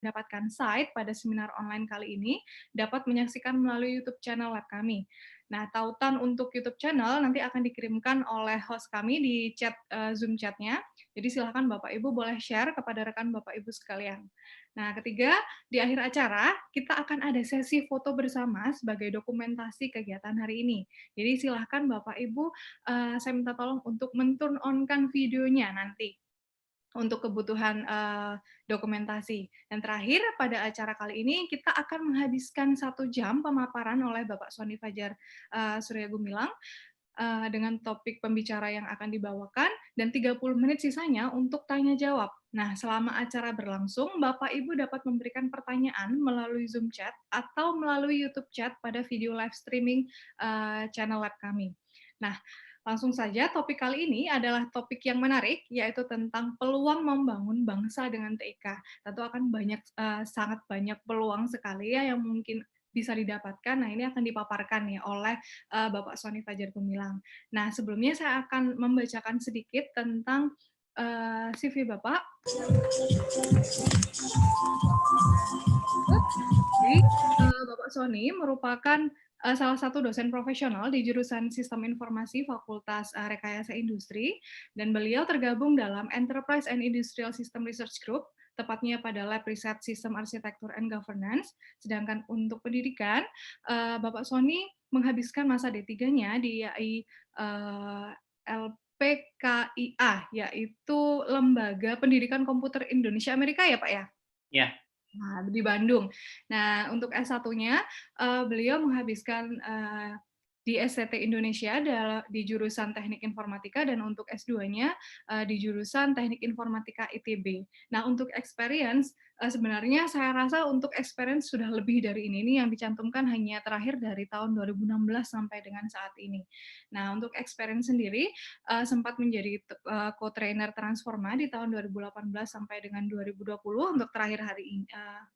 mendapatkan site pada seminar online kali ini dapat menyaksikan melalui YouTube channel web kami. Nah, tautan untuk YouTube channel nanti akan dikirimkan oleh host kami di chat Zoom chat-nya. Jadi silakan Bapak Ibu boleh share kepada rekan Bapak Ibu sekalian. Nah, ketiga, di akhir acara kita akan ada sesi foto bersama sebagai dokumentasi kegiatan hari ini. Jadi silahkan Bapak Ibu, saya minta tolong untuk men-turn on-kan videonya nanti untuk kebutuhan dokumentasi. Dan terakhir, pada acara kali ini kita akan menghabiskan 1 jam pemaparan oleh Bapak Sony Fajar Surya Gumilang dengan topik pembicara yang akan dibawakan, dan 30 menit sisanya untuk tanya jawab. Nah, selama acara berlangsung, Bapak Ibu dapat memberikan pertanyaan melalui Zoom chat atau melalui YouTube chat pada video live streaming channel lab kami. Nah, langsung saja, topik kali ini adalah topik yang menarik, yaitu tentang peluang membangun bangsa dengan TIK. Tentu akan sangat banyak peluang sekali ya yang mungkin bisa didapatkan. Nah, ini akan dipaparkan ya oleh Bapak Sony Fajar Gumilang. Nah, sebelumnya saya akan membacakan sedikit tentang CV Bapak. Jadi, Bapak Sony merupakan salah satu dosen profesional di jurusan Sistem Informasi Fakultas Rekayasa Industri, dan beliau tergabung dalam Enterprise and Industrial System Research Group, tepatnya pada Lab Riset Sistem Arsitektur and Governance. Sedangkan untuk pendidikan, Bapak Sony menghabiskan masa D3-nya di IAI LPKIA, yaitu Lembaga Pendidikan Komputer Indonesia Amerika ya Pak ya? Ya. Nah, di Bandung. Nah, untuk S1-nya, beliau menghabiskan di STT Indonesia di jurusan Teknik Informatika, dan untuk S2-nya di jurusan Teknik Informatika ITB. Nah, untuk experience, sebenarnya saya rasa untuk experience sudah lebih dari ini yang dicantumkan hanya terakhir dari tahun 2016 sampai dengan saat ini. Nah, untuk experience sendiri, sempat menjadi co-trainer Transforma di tahun 2018 sampai dengan 2020 untuk terakhir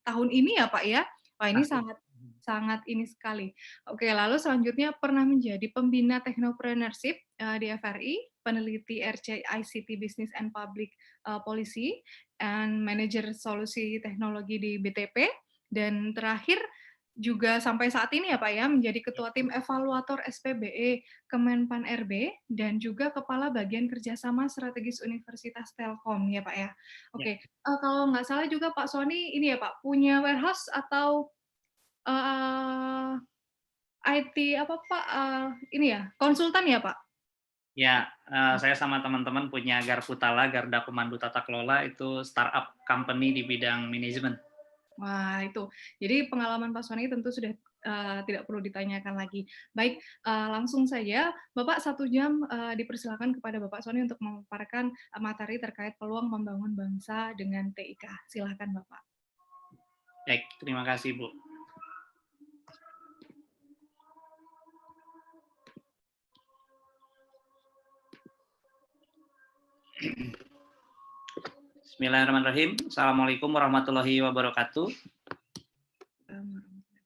tahun ini ya Pak ya. Wah, ini sangat ini sekali. Oke, lalu selanjutnya pernah menjadi pembina technopreneurship di FRI, peneliti RCICT Business and Public Policy, and manager solusi teknologi di BTP, dan terakhir juga sampai saat ini ya Pak ya, menjadi Ketua Tim Evaluator SPBE Kemenpan RB, dan juga Kepala Bagian Kerjasama Strategis Universitas Telkom ya Pak ya. Oke, kalau nggak salah juga Pak Sony ini ya Pak, punya warehouse atau IT apa Pak, ini ya, konsultan ya Pak? Ya, saya sama teman-teman punya Garputala, Garda Komando Tata Kelola, itu startup company di bidang manajemen. Wah, itu. Jadi pengalaman Pak Sony tentu sudah tidak perlu ditanyakan lagi. Baik, langsung saja, Bapak 1 jam dipersilakan kepada Bapak Sony untuk memaparkan materi terkait peluang membangun bangsa dengan TIK. Silakan Bapak. Baik, terima kasih Bu. Bismillahirrahmanirrahim. Assalamualaikum warahmatullahi wabarakatuh.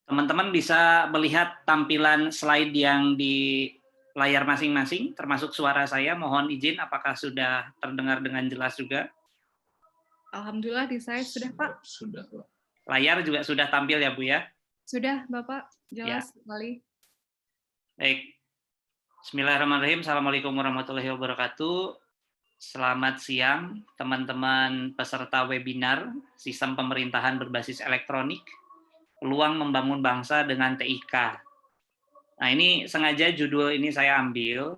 Teman-teman bisa melihat tampilan slide yang di layar masing-masing, termasuk suara saya. Mohon izin, apakah sudah terdengar dengan jelas juga? Alhamdulillah di saya sudah Pak. Sudah. Layar juga sudah tampil ya Bu ya? Sudah Bapak, jelas sekali. Baik. Bismillahirrahmanirrahim. Assalamualaikum warahmatullahi wabarakatuh. Selamat siang, teman-teman peserta webinar Sistem Pemerintahan Berbasis Elektronik, Peluang Membangun Bangsa dengan TIK. Nah, ini sengaja judul ini saya ambil,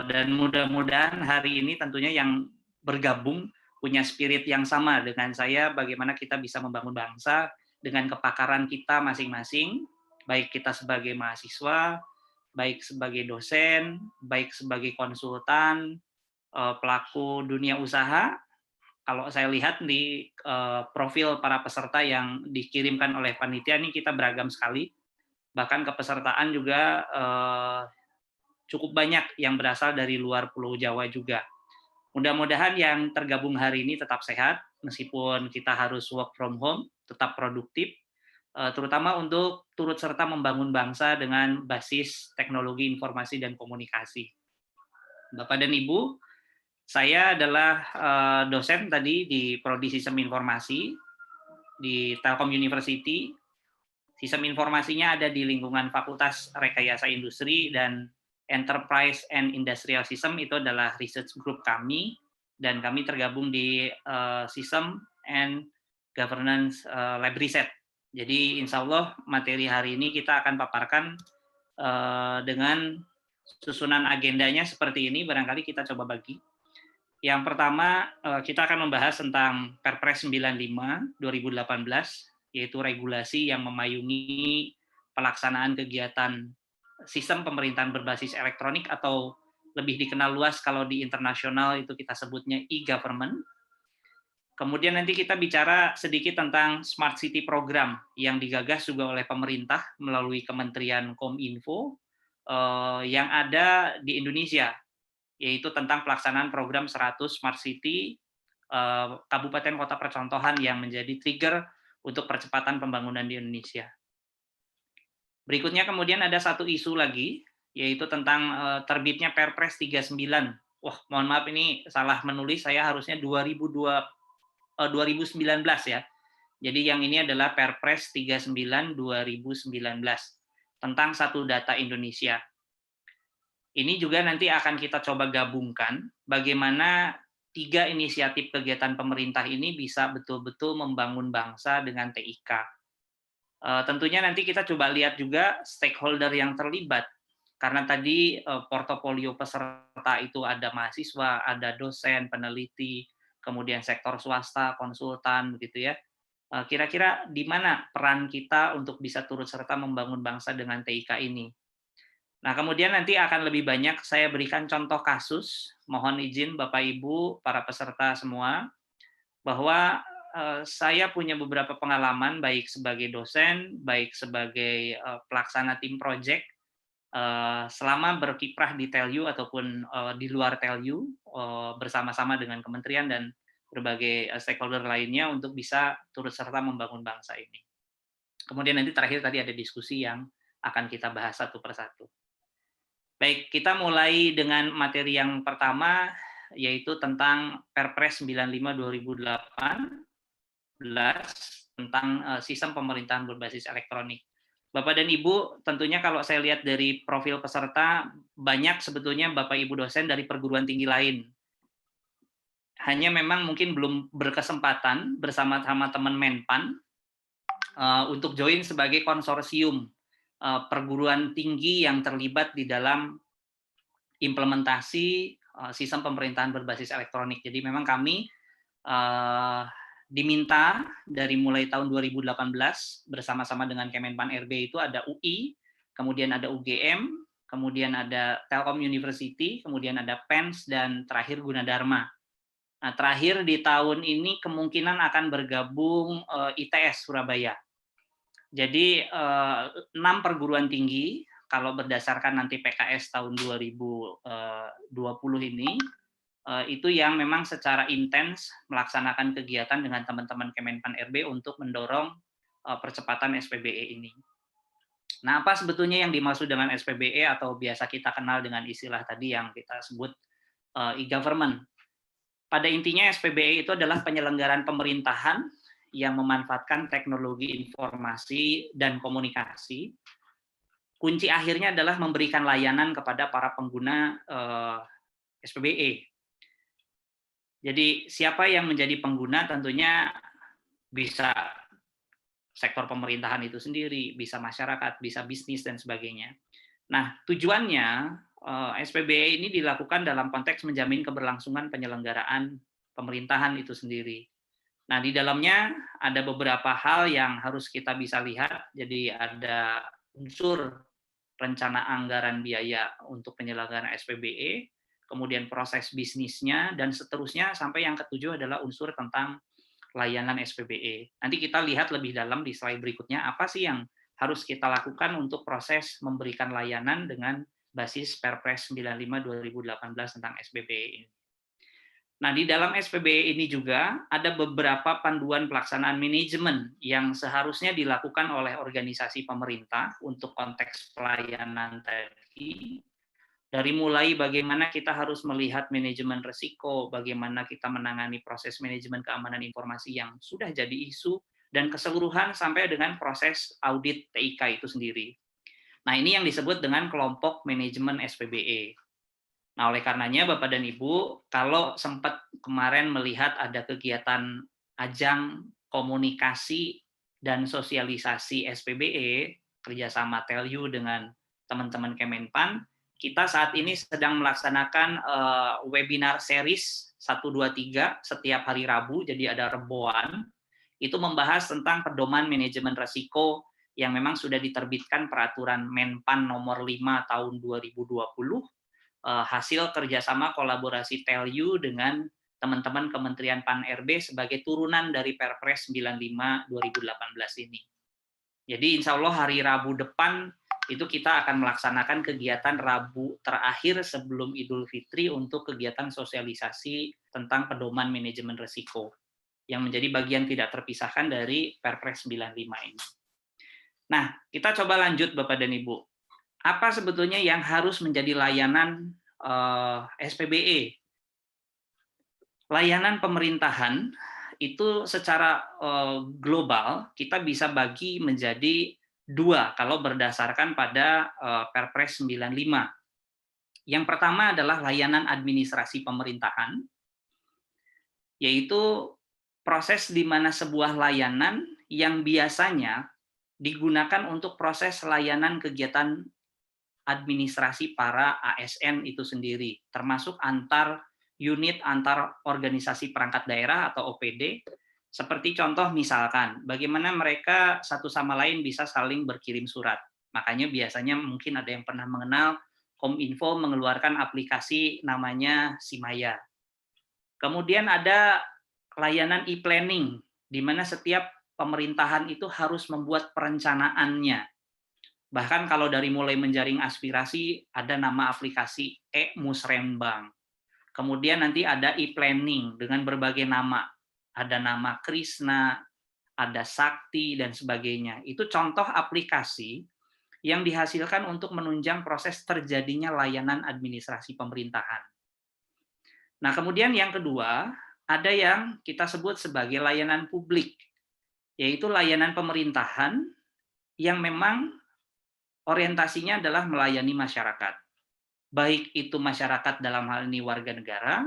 dan mudah-mudahan hari ini tentunya yang bergabung punya spirit yang sama dengan saya, bagaimana kita bisa membangun bangsa dengan kepakaran kita masing-masing, baik kita sebagai mahasiswa, baik sebagai dosen, baik sebagai konsultan, pelaku dunia usaha. Kalau saya lihat di profil para peserta yang dikirimkan oleh panitia ini kita beragam sekali. Bahkan kepesertaan juga cukup banyak yang berasal dari luar Pulau Jawa juga. Mudah-mudahan yang tergabung hari ini tetap sehat, meskipun kita harus work from home, tetap produktif, terutama untuk turut serta membangun bangsa dengan basis teknologi informasi dan komunikasi. Bapak dan Ibu, saya adalah dosen tadi di Prodi Sistem Informasi. di Telkom University. Sistem informasinya ada di lingkungan Fakultas Rekayasa Industri, dan Enterprise and Industrial System itu adalah research group kami, dan kami tergabung di System and Governance Lab Research. Jadi insya Allah materi hari ini kita akan paparkan dengan susunan agendanya seperti ini, barangkali kita coba bagi. Yang pertama, kita akan membahas tentang Perpres 95 2018, yaitu regulasi yang memayungi pelaksanaan kegiatan sistem pemerintahan berbasis elektronik, atau lebih dikenal luas kalau di internasional itu kita sebutnya e-government. Kemudian nanti kita bicara sedikit tentang Smart City Program yang digagas juga oleh pemerintah melalui Kementerian Kominfo yang ada di Indonesia, yaitu tentang pelaksanaan program 100 Smart City kabupaten kota percontohan yang menjadi trigger untuk percepatan pembangunan di Indonesia. Berikutnya kemudian ada satu isu lagi, yaitu tentang terbitnya Perpres 39. Wah, mohon maaf ini salah menulis, saya harusnya 2019 ya. Jadi yang ini adalah Perpres 39 2019 tentang Satu Data Indonesia. Ini juga nanti akan kita coba gabungkan bagaimana 3 inisiatif kegiatan pemerintah ini bisa betul-betul membangun bangsa dengan TIK. Tentunya nanti kita coba lihat juga stakeholder yang terlibat, karena tadi portofolio peserta itu ada mahasiswa, ada dosen, peneliti, kemudian sektor swasta, konsultan, begitu ya. Kira-kira di mana peran kita untuk bisa turut serta membangun bangsa dengan TIK ini. Nah, kemudian nanti akan lebih banyak saya berikan contoh kasus, mohon izin Bapak Ibu, para peserta semua, bahwa saya punya beberapa pengalaman baik sebagai dosen, baik sebagai pelaksana tim project, selama berkiprah di Telyu ataupun di luar Telyu, bersama-sama dengan kementerian dan berbagai stakeholder lainnya untuk bisa turut serta membangun bangsa ini. Kemudian nanti terakhir tadi ada diskusi yang akan kita bahas satu persatu. Baik, kita mulai dengan materi yang pertama, yaitu tentang Perpres 95 2018 tentang sistem pemerintahan berbasis elektronik. Bapak dan Ibu, tentunya kalau saya lihat dari profil peserta, banyak sebetulnya Bapak Ibu dosen dari perguruan tinggi lain. Hanya memang mungkin belum berkesempatan bersama-sama teman Menpan untuk join sebagai konsorsium perguruan tinggi yang terlibat di dalam implementasi sistem pemerintahan berbasis elektronik. Jadi memang kami diminta dari mulai tahun 2018 bersama-sama dengan Kemenpan RB itu ada UI, kemudian ada UGM, kemudian ada Telkom University, kemudian ada PENS, dan terakhir Gunadarma. Nah, terakhir di tahun ini kemungkinan akan bergabung ITS Surabaya. Jadi 6 perguruan tinggi, kalau berdasarkan nanti PKS tahun 2020 ini, itu yang memang secara intens melaksanakan kegiatan dengan teman-teman Kemenpan RB untuk mendorong percepatan SPBE ini. Nah, apa sebetulnya yang dimaksud dengan SPBE atau biasa kita kenal dengan istilah tadi yang kita sebut e-government? Pada intinya SPBE itu adalah penyelenggaraan pemerintahan yang memanfaatkan teknologi informasi dan komunikasi. Kunci akhirnya adalah memberikan layanan kepada para pengguna SPBE. Jadi siapa yang menjadi pengguna tentunya bisa sektor pemerintahan itu sendiri, bisa masyarakat, bisa bisnis, dan sebagainya. Nah, tujuannya SPBE ini dilakukan dalam konteks menjamin keberlangsungan penyelenggaraan pemerintahan itu sendiri. Nah, di dalamnya ada beberapa hal yang harus kita bisa lihat. Jadi ada unsur rencana anggaran biaya untuk penyelenggaraan SPBE, kemudian proses bisnisnya, dan seterusnya sampai yang ketujuh adalah unsur tentang layanan SPBE. Nanti kita lihat lebih dalam di slide berikutnya apa sih yang harus kita lakukan untuk proses memberikan layanan dengan basis Perpres 95 2018 tentang SPBE ini. Nah, di dalam SPBE ini juga ada beberapa panduan pelaksanaan manajemen yang seharusnya dilakukan oleh organisasi pemerintah untuk konteks pelayanan tadi. Dari mulai bagaimana kita harus melihat manajemen risiko, bagaimana kita menangani proses manajemen keamanan informasi yang sudah jadi isu, dan keseluruhan sampai dengan proses audit TIK itu sendiri. Nah, ini yang disebut dengan kelompok manajemen SPBE. Nah, oleh karenanya Bapak dan Ibu, kalau sempat kemarin melihat ada kegiatan ajang komunikasi dan sosialisasi SPBE, kerjasama Telyu dengan teman-teman Kemenpan, kita saat ini sedang melaksanakan webinar series 1, 2, 3 setiap hari Rabu, jadi ada reboan, itu membahas tentang pedoman manajemen risiko yang memang sudah diterbitkan peraturan Menpan nomor 5 tahun 2020, hasil kerjasama kolaborasi Telyu dengan teman-teman Kementerian Pan-RB sebagai turunan dari Perpres 95 2018 ini. Jadi insya Allah hari Rabu depan itu kita akan melaksanakan kegiatan Rabu terakhir sebelum Idul Fitri untuk kegiatan sosialisasi tentang pedoman manajemen risiko yang menjadi bagian tidak terpisahkan dari Perpres 95 ini. Nah, kita coba lanjut Bapak dan Ibu. Apa sebetulnya yang harus menjadi layanan SPBE? Layanan pemerintahan itu secara global kita bisa bagi menjadi dua kalau berdasarkan pada Perpres 95. Yang pertama adalah layanan administrasi pemerintahan, yaitu proses di mana sebuah layanan yang biasanya digunakan untuk proses layanan kegiatan administrasi para ASN itu sendiri, termasuk antar unit, antar organisasi perangkat daerah atau OPD, seperti contoh misalkan, bagaimana mereka satu sama lain bisa saling berkirim surat. Makanya biasanya mungkin ada yang pernah mengenal, Kominfo mengeluarkan aplikasi namanya Simaya. Kemudian ada layanan e-planning, di mana setiap pemerintahan itu harus membuat perencanaannya. Bahkan kalau dari mulai menjaring aspirasi, ada nama aplikasi e-Musrembang. Kemudian nanti ada e-planning dengan berbagai nama. Ada nama Krishna, ada Sakti, dan sebagainya. Itu contoh aplikasi yang dihasilkan untuk menunjang proses terjadinya layanan administrasi pemerintahan. Nah, kemudian yang kedua, ada yang kita sebut sebagai layanan publik, yaitu layanan pemerintahan yang memang orientasinya adalah melayani masyarakat. Baik itu masyarakat dalam hal ini warga negara,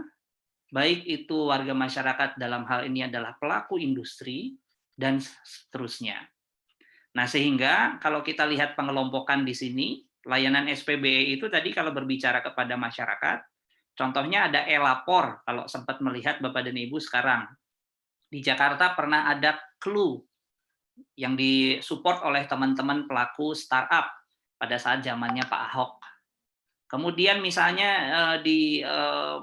baik itu warga masyarakat dalam hal ini adalah pelaku industri, dan seterusnya. Nah, sehingga kalau kita lihat pengelompokan di sini, layanan SPBE itu tadi kalau berbicara kepada masyarakat, contohnya ada e-lapor, kalau sempat melihat Bapak dan Ibu sekarang. Di Jakarta pernah ada Clue yang disupport oleh teman-teman pelaku startup pada saat zamannya Pak Ahok. Kemudian misalnya di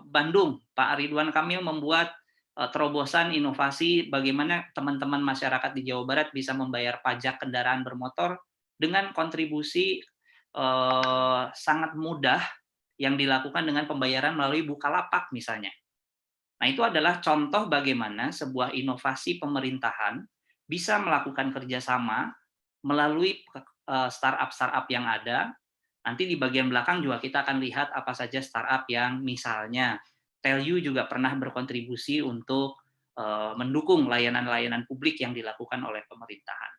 Bandung, Pak Ridwan Kamil membuat terobosan inovasi bagaimana teman-teman masyarakat di Jawa Barat bisa membayar pajak kendaraan bermotor dengan kontribusi sangat mudah yang dilakukan dengan pembayaran melalui Bukalapak misalnya. Nah, itu adalah contoh bagaimana sebuah inovasi pemerintahan bisa melakukan kerjasama melalui startup-startup yang ada. Nanti di bagian belakang juga kita akan lihat apa saja startup yang misalnya Telyu juga pernah berkontribusi untuk mendukung layanan-layanan publik yang dilakukan oleh pemerintahan.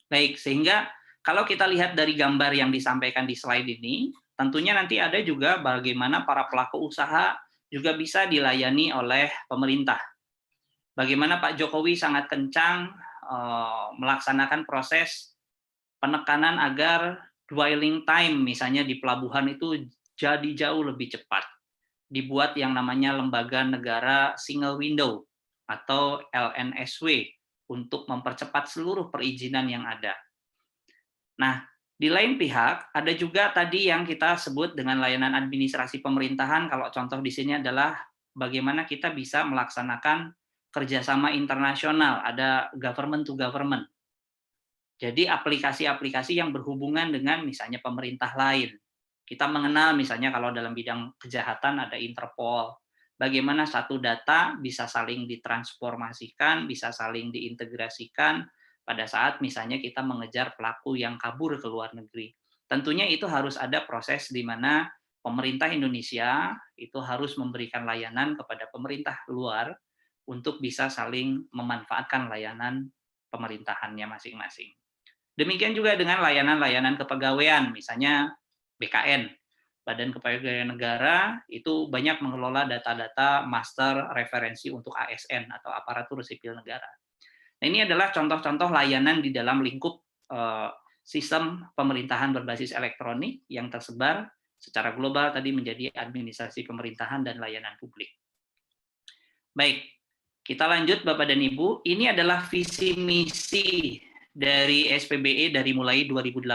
Baik, sehingga kalau kita lihat dari gambar yang disampaikan di slide ini, tentunya nanti ada juga bagaimana para pelaku usaha juga bisa dilayani oleh pemerintah. Bagaimana Pak Jokowi sangat kencang melaksanakan proses penekanan agar dwelling time misalnya di pelabuhan itu jadi jauh lebih cepat. Dibuat yang namanya Lembaga Negara Single Window atau LNSW untuk mempercepat seluruh perizinan yang ada. Nah, di lain pihak ada juga tadi yang kita sebut dengan layanan administrasi pemerintahan. Kalau contoh di sini adalah bagaimana kita bisa melaksanakan kerjasama internasional, ada government to government. Jadi aplikasi-aplikasi yang berhubungan dengan misalnya pemerintah lain. Kita mengenal misalnya kalau dalam bidang kejahatan ada Interpol. Bagaimana satu data bisa saling ditransformasikan, bisa saling diintegrasikan pada saat misalnya kita mengejar pelaku yang kabur ke luar negeri. Tentunya itu harus ada proses di mana pemerintah Indonesia itu harus memberikan layanan kepada pemerintah luar untuk bisa saling memanfaatkan layanan pemerintahannya masing-masing. Demikian juga dengan layanan-layanan kepegawaian, misalnya BKN, Badan Kepegawaian Negara, itu banyak mengelola data-data master referensi untuk ASN atau aparatur sipil negara. Nah, ini adalah contoh-contoh layanan di dalam lingkup sistem pemerintahan berbasis elektronik yang tersebar secara global tadi menjadi administrasi pemerintahan dan layanan publik. Baik, kita lanjut Bapak dan Ibu. Ini adalah visi misi dari SPBE dari mulai 2018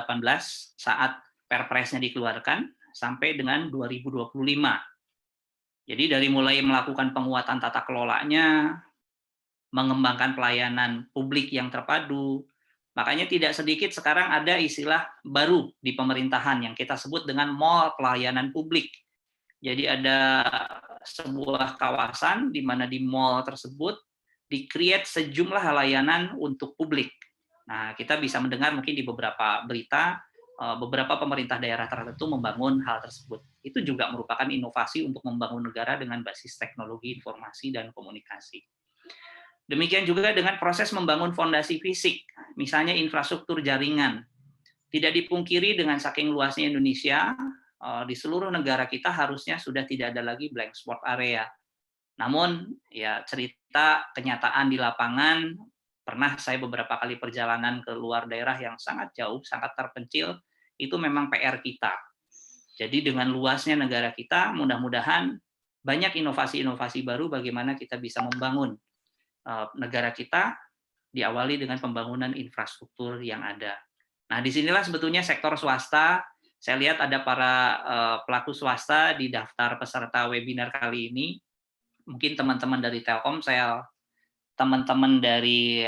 saat Perpresnya dikeluarkan sampai dengan 2025. Jadi dari mulai melakukan penguatan tata kelolanya, mengembangkan pelayanan publik yang terpadu, makanya tidak sedikit sekarang ada istilah baru di pemerintahan yang kita sebut dengan mall pelayanan publik. Jadi ada sebuah kawasan di mana di mall tersebut di-create sejumlah layanan untuk publik. Nah, kita bisa mendengar mungkin di beberapa berita, beberapa pemerintah daerah tertentu membangun hal tersebut. Itu juga merupakan inovasi untuk membangun negara dengan basis teknologi informasi dan komunikasi. Demikian juga dengan proses membangun fondasi fisik, misalnya infrastruktur jaringan. Tidak dipungkiri dengan saking luasnya Indonesia, di seluruh negara kita harusnya sudah tidak ada lagi blank spot area. Namun, ya cerita kenyataan di lapangan, pernah saya beberapa kali perjalanan ke luar daerah yang sangat jauh, sangat terpencil, itu memang PR kita. Jadi dengan luasnya negara kita, mudah-mudahan banyak inovasi-inovasi baru bagaimana kita bisa membangun negara kita diawali dengan pembangunan infrastruktur yang ada. Nah, disinilah sebetulnya sektor swasta, saya lihat ada para pelaku swasta di daftar peserta webinar kali ini, mungkin teman-teman dari Telkomsel, teman-teman dari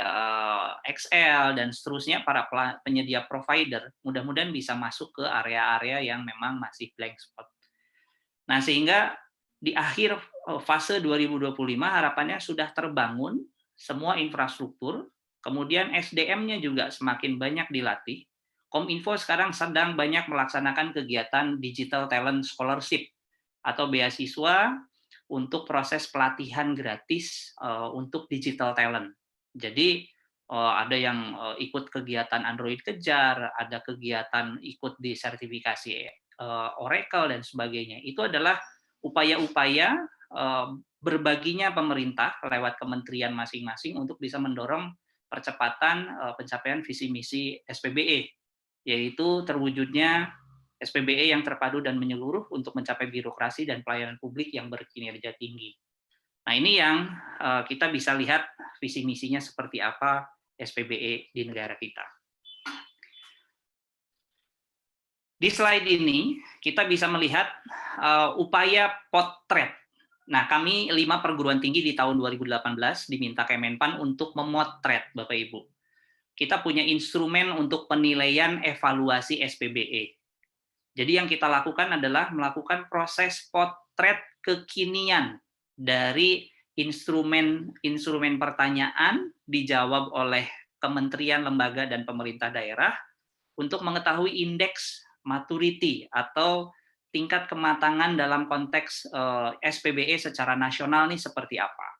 XL, dan seterusnya, para penyedia provider, mudah-mudahan bisa masuk ke area-area yang memang masih blank spot. Nah, sehingga di akhir fase 2025 harapannya sudah terbangun semua infrastruktur, kemudian SDM-nya juga semakin banyak dilatih. Kominfo sekarang sedang banyak melaksanakan kegiatan Digital Talent Scholarship atau beasiswa untuk proses pelatihan gratis untuk digital talent. Jadi ada yang ikut kegiatan Android Kejar, ada kegiatan ikut di sertifikasi Oracle dan sebagainya. Itu adalah upaya-upaya berbaginya pemerintah lewat kementerian masing-masing untuk bisa mendorong percepatan pencapaian visi misi SPBE, yaitu terwujudnya SPBE yang terpadu dan menyeluruh untuk mencapai birokrasi dan pelayanan publik yang berkinerja tinggi. Nah, ini yang kita bisa lihat visi misinya seperti apa SPBE di negara kita. Di slide ini kita bisa melihat upaya potret. Nah, kami 5 perguruan tinggi di tahun 2018 diminta Kemenpan untuk memotret, Bapak Ibu. Kita punya instrumen untuk penilaian evaluasi SPBE. Jadi yang kita lakukan adalah melakukan proses potret kekinian dari instrumen pertanyaan dijawab oleh kementerian, lembaga, dan pemerintah daerah untuk mengetahui indeks maturity atau tingkat kematangan dalam konteks SPBE secara nasional nih seperti apa.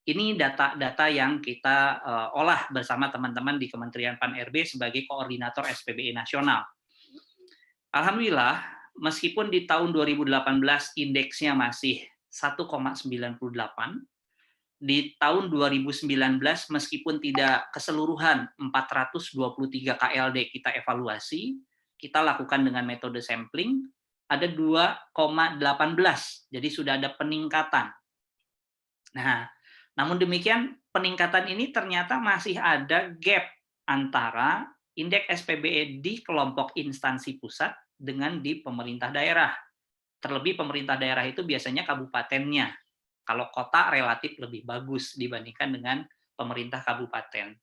Ini data-data yang kita olah bersama teman-teman di Kementerian Pan-RB sebagai koordinator SPBE nasional. Alhamdulillah, meskipun di tahun 2018 indeksnya masih 1,98, di tahun 2019 meskipun tidak keseluruhan 423 KLD kita evaluasi, kita lakukan dengan metode sampling, ada 2,18, jadi sudah ada peningkatan. Nah, namun demikian peningkatan ini ternyata masih ada gap antara indeks SPBE di kelompok instansi pusat dengan di pemerintah daerah. Terlebih pemerintah daerah itu biasanya kabupatennya. Kalau kota relatif lebih bagus dibandingkan dengan pemerintah kabupaten.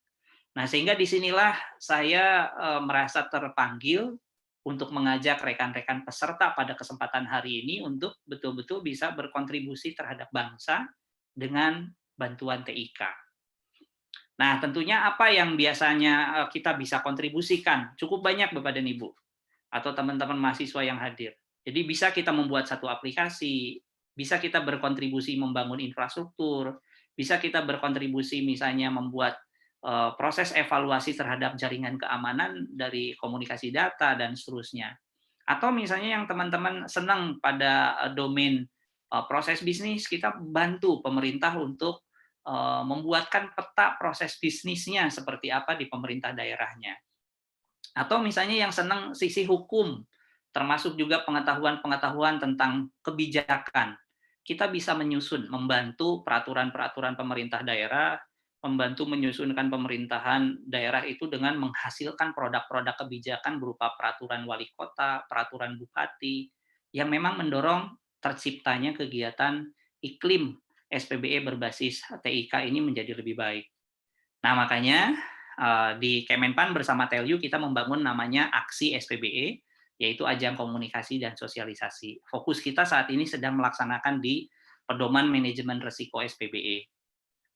Nah, sehingga disinilah saya merasa terpanggil untuk mengajak rekan-rekan peserta pada kesempatan hari ini untuk betul-betul bisa berkontribusi terhadap bangsa dengan bantuan TIK. Nah, tentunya apa yang biasanya kita bisa kontribusikan? Cukup banyak Bapak dan Ibu, atau teman-teman mahasiswa yang hadir. Jadi bisa kita membuat satu aplikasi, bisa kita berkontribusi membangun infrastruktur, bisa kita berkontribusi misalnya membuat proses evaluasi terhadap jaringan keamanan dari komunikasi data dan seterusnya. Atau misalnya yang teman-teman senang pada domain proses bisnis, kita bantu pemerintah untuk membuatkan peta proses bisnisnya seperti apa di pemerintah daerahnya. Atau misalnya yang senang sisi hukum, termasuk juga pengetahuan-pengetahuan tentang kebijakan. Kita bisa menyusun, membantu peraturan-peraturan pemerintah daerah, membantu menyusunkan pemerintahan daerah itu dengan menghasilkan produk-produk kebijakan berupa peraturan wali kota, peraturan bupati, yang memang mendorong terciptanya kegiatan iklim SPBE berbasis TIK ini menjadi lebih baik. Nah, makanya di Kemenpan bersama Telyu kita membangun namanya Aksi SPBE, yaitu ajang komunikasi dan sosialisasi. Fokus kita saat ini sedang melaksanakan di pedoman manajemen risiko SPBE.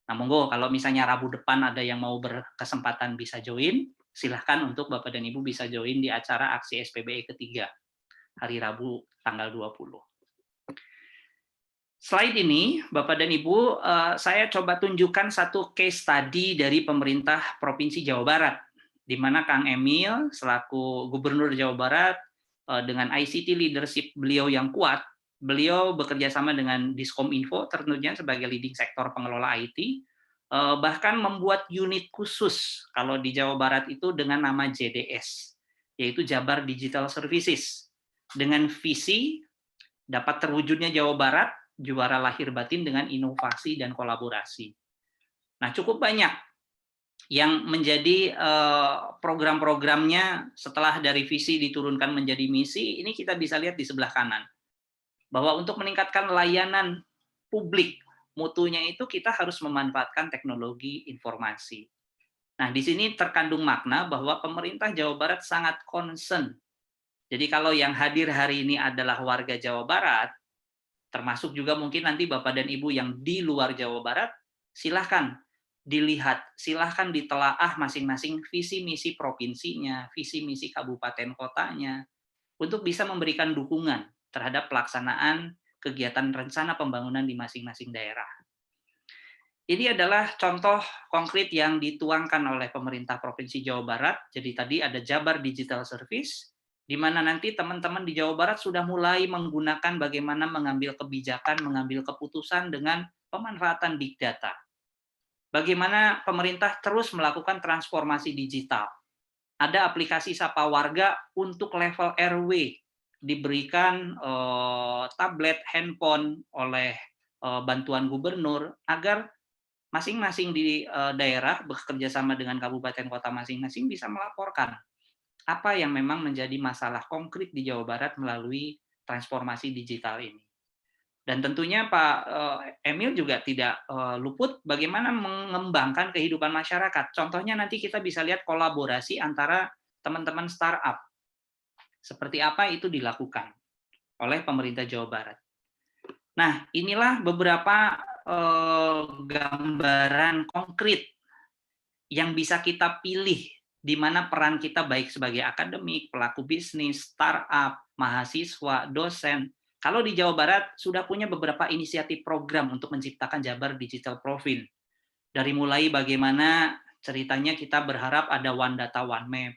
Nah, monggo kalau misalnya Rabu depan ada yang mau berkesempatan bisa join, silahkan untuk Bapak dan Ibu bisa join di acara Aksi SPBE ketiga, hari Rabu tanggal 20. Slide ini, Bapak dan Ibu, saya coba tunjukkan satu case study dari pemerintah Provinsi Jawa Barat, di mana Kang Emil, selaku Gubernur Jawa Barat, dengan ICT leadership beliau yang kuat, beliau bekerja sama dengan Diskominfo, tentunya sebagai leading sektor pengelola IT, bahkan membuat unit khusus, kalau di Jawa Barat itu dengan nama JDS, yaitu Jabar Digital Services, dengan visi dapat terwujudnya Jawa Barat, juara lahir batin dengan inovasi dan kolaborasi. Nah, cukup banyak yang menjadi program-programnya setelah dari visi diturunkan menjadi misi, ini kita bisa lihat di sebelah kanan. Bahwa untuk meningkatkan layanan publik, mutunya itu kita harus memanfaatkan teknologi informasi. Nah, di sini terkandung makna bahwa pemerintah Jawa Barat sangat concern. Jadi kalau yang hadir hari ini adalah warga Jawa Barat, termasuk juga mungkin nanti Bapak dan Ibu yang di luar Jawa Barat, silahkan dilihat, silahkan ditelaah masing-masing visi misi provinsinya, visi misi kabupaten kotanya, untuk bisa memberikan dukungan terhadap pelaksanaan kegiatan rencana pembangunan di masing-masing daerah. Ini adalah contoh konkret yang dituangkan oleh pemerintah Provinsi Jawa Barat. Jadi tadi ada Jabar Digital Service, di mana nanti teman-teman di Jawa Barat sudah mulai menggunakan bagaimana mengambil kebijakan, mengambil keputusan dengan pemanfaatan big data. Bagaimana pemerintah terus melakukan transformasi digital. Ada aplikasi Sapa Warga untuk level RW, diberikan tablet, handphone oleh bantuan gubernur, agar masing-masing di daerah bekerja sama dengan kabupaten kota masing-masing bisa melaporkan apa yang memang menjadi masalah konkret di Jawa Barat melalui transformasi digital ini. Dan tentunya Pak Emil juga tidak luput bagaimana mengembangkan kehidupan masyarakat. Contohnya nanti kita bisa lihat kolaborasi antara teman-teman startup. Seperti apa itu dilakukan oleh pemerintah Jawa Barat. Nah, inilah beberapa gambaran konkret yang bisa kita pilih di mana peran kita baik sebagai akademik, pelaku bisnis, startup, mahasiswa, dosen. Kalau di Jawa Barat sudah punya beberapa inisiatif program untuk menciptakan Jabar Digital Profile. Dari mulai bagaimana ceritanya kita berharap ada One Data One Map.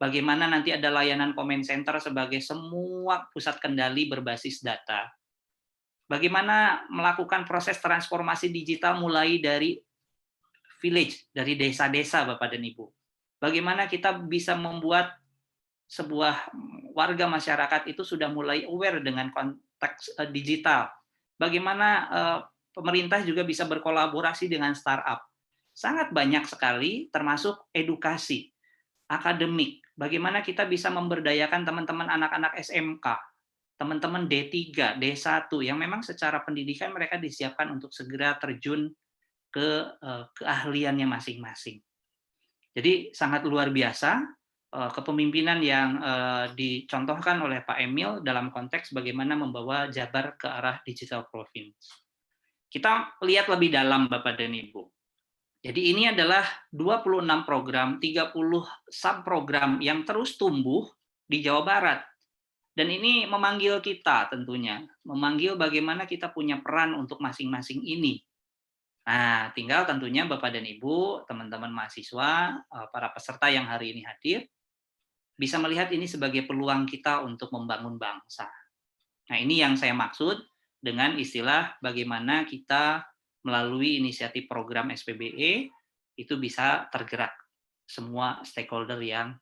Bagaimana nanti ada layanan comment center sebagai semua pusat kendali berbasis data. Bagaimana melakukan proses transformasi digital mulai dari village, dari desa-desa Bapak dan Ibu. Bagaimana kita bisa membuat sebuah warga masyarakat itu sudah mulai aware dengan konteks digital. Bagaimana pemerintah juga bisa berkolaborasi dengan startup. Sangat banyak sekali, termasuk edukasi, akademik. Bagaimana kita bisa memberdayakan teman-teman anak-anak SMK, teman-teman D3, D1, yang memang secara pendidikan mereka disiapkan untuk segera terjun ke keahliannya masing-masing. Jadi sangat luar biasa kepemimpinan yang dicontohkan oleh Pak Emil dalam konteks bagaimana membawa Jabar ke arah digital province. Kita lihat lebih dalam Bapak dan Ibu. Jadi ini adalah 26 program, 30 subprogram yang terus tumbuh di Jawa Barat. Dan ini memanggil kita tentunya, memanggil bagaimana kita punya peran untuk masing-masing ini. Nah, tinggal tentunya Bapak dan Ibu, teman-teman mahasiswa, para peserta yang hari ini hadir, bisa melihat ini sebagai peluang kita untuk membangun bangsa. Nah, ini yang saya maksud dengan istilah bagaimana kita melalui inisiatif program SPBE itu bisa tergerak semua stakeholder yang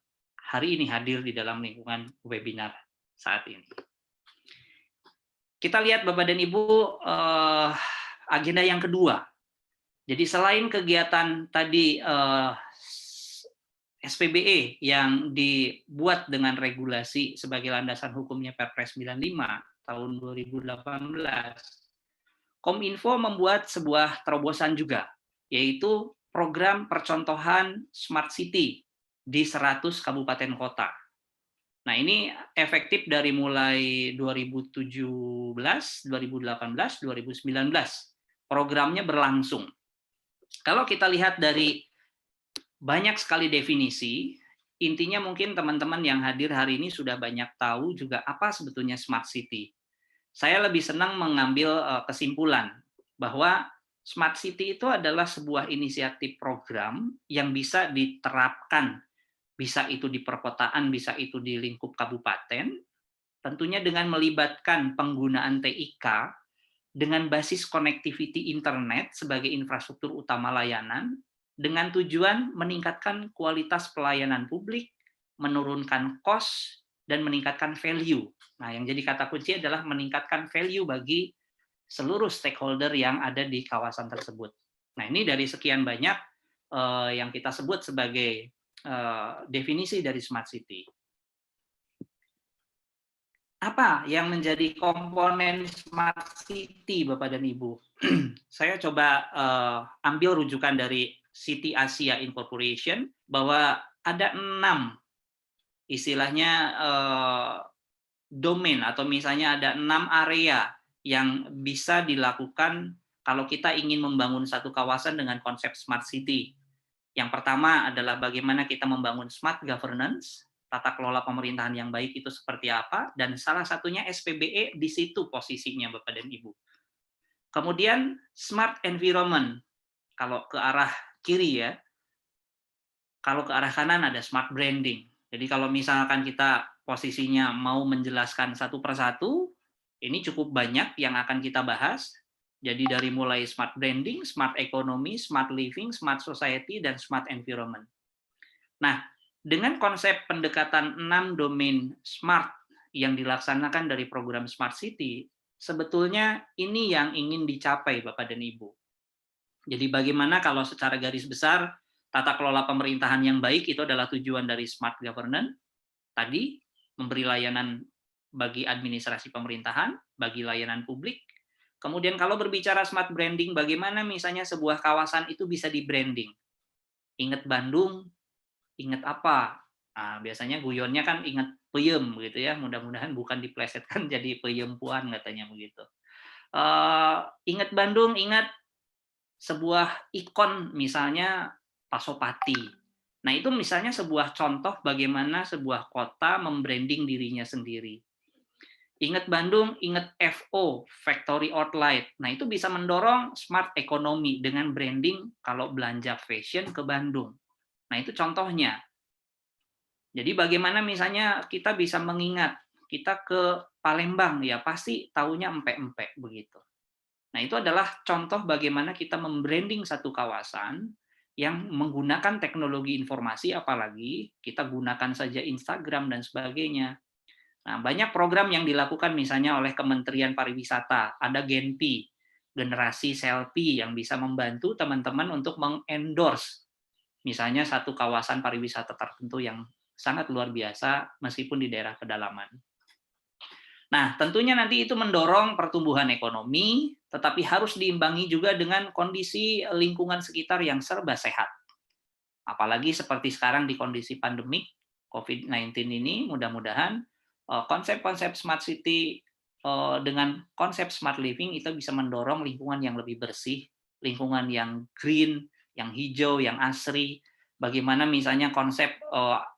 hari ini hadir di dalam lingkungan webinar saat ini. Kita lihat Bapak dan Ibu, agenda yang kedua. Jadi selain kegiatan tadi SPBE yang dibuat dengan regulasi sebagai landasan hukumnya Perpres 95 tahun 2018, Kominfo membuat sebuah terobosan juga, yaitu program percontohan Smart City di 100 kabupaten kota. Nah, ini efektif dari mulai 2017, 2018, 2019. Programnya berlangsung. Kalau kita lihat dari banyak sekali definisi, intinya mungkin teman-teman yang hadir hari ini sudah banyak tahu juga apa sebetulnya Smart City. Saya lebih senang mengambil kesimpulan bahwa Smart City itu adalah sebuah inisiatif program yang bisa diterapkan, bisa itu di perkotaan, bisa itu di lingkup kabupaten, tentunya dengan melibatkan penggunaan TIK dengan basis connectivity internet sebagai infrastruktur utama layanan, dengan tujuan meningkatkan kualitas pelayanan publik, menurunkan cost, dan meningkatkan value. Nah, yang jadi kata kunci adalah meningkatkan value bagi seluruh stakeholder yang ada di kawasan tersebut. Nah, ini dari sekian banyak yang kita sebut sebagai definisi dari Smart City. Apa yang menjadi komponen Smart City, Bapak dan Ibu? Saya coba ambil rujukan dari City Asia Incorporation, bahwa ada 6 istilahnya domain, atau misalnya ada 6 area yang bisa dilakukan kalau kita ingin membangun satu kawasan dengan konsep Smart City. Yang pertama adalah bagaimana kita membangun smart governance, tata kelola pemerintahan yang baik itu seperti apa, dan salah satunya SPBE di situ posisinya Bapak dan Ibu. Kemudian smart environment, kalau ke arah kiri ya, kalau ke arah kanan ada smart branding. Jadi kalau misalkan kita posisinya mau menjelaskan satu persatu, ini cukup banyak yang akan kita bahas. Jadi dari mulai smart branding, smart economy, smart living, smart society, dan smart environment. Nah, dengan konsep pendekatan 6 domain smart yang dilaksanakan dari program Smart City, sebetulnya ini yang ingin dicapai Bapak dan Ibu. Jadi bagaimana kalau secara garis besar tata kelola pemerintahan yang baik itu adalah tujuan dari smart governance, tadi memberi layanan bagi administrasi pemerintahan, bagi layanan publik. Kemudian kalau berbicara smart branding, bagaimana misalnya sebuah kawasan itu bisa di-branding. Ingat Bandung, ingat apa? Nah, biasanya guyonnya kan ingat peyem gitu ya, mudah-mudahan bukan diplesetkan jadi peyempuan katanya begitu. Ingat Bandung, ingat sebuah ikon misalnya Pasopati. Nah, itu misalnya sebuah contoh bagaimana sebuah kota membranding dirinya sendiri. Ingat Bandung, ingat FO, Factory Outlet. Nah, itu bisa mendorong smart economy dengan branding kalau belanja fashion ke Bandung. Nah, itu contohnya. Jadi bagaimana misalnya kita bisa mengingat, kita ke Palembang, ya pasti taunya empek-empek begitu. Nah, itu adalah contoh bagaimana kita membranding satu kawasan yang menggunakan teknologi informasi, apalagi kita gunakan saja Instagram dan sebagainya. Nah, banyak program yang dilakukan misalnya oleh Kementerian Pariwisata, ada Genpi, generasi selfie yang bisa membantu teman-teman untuk mengendorse misalnya satu kawasan pariwisata tertentu yang sangat luar biasa meskipun di daerah pedalaman. Nah, tentunya nanti itu mendorong pertumbuhan ekonomi, tetapi harus diimbangi juga dengan kondisi lingkungan sekitar yang serba sehat. Apalagi seperti sekarang di kondisi pandemik COVID-19 ini, mudah-mudahan konsep-konsep smart city dengan konsep smart living itu bisa mendorong lingkungan yang lebih bersih, lingkungan yang green, yang hijau, yang asri. Bagaimana misalnya konsep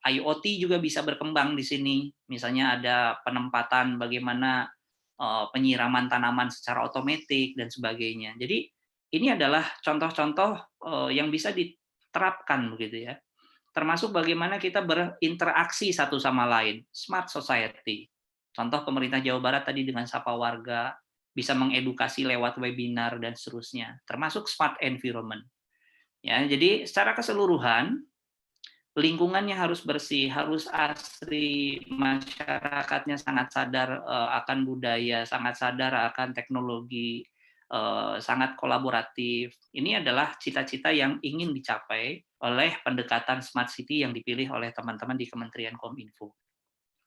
IoT juga bisa berkembang di sini. Misalnya ada penempatan bagaimana penyiraman tanaman secara otomatis dan sebagainya. Jadi ini adalah contoh-contoh yang bisa diterapkan begitu ya. Termasuk bagaimana kita berinteraksi satu sama lain, smart society. Contoh pemerintah Jawa Barat tadi dengan sapa warga, bisa mengedukasi lewat webinar dan seterusnya, termasuk smart environment. Ya, jadi secara keseluruhan lingkungannya harus bersih, harus asri, masyarakatnya sangat sadar akan budaya, sangat sadar akan teknologi, sangat kolaboratif. Ini adalah cita-cita yang ingin dicapai oleh pendekatan smart city yang dipilih oleh teman-teman di Kementerian Kominfo.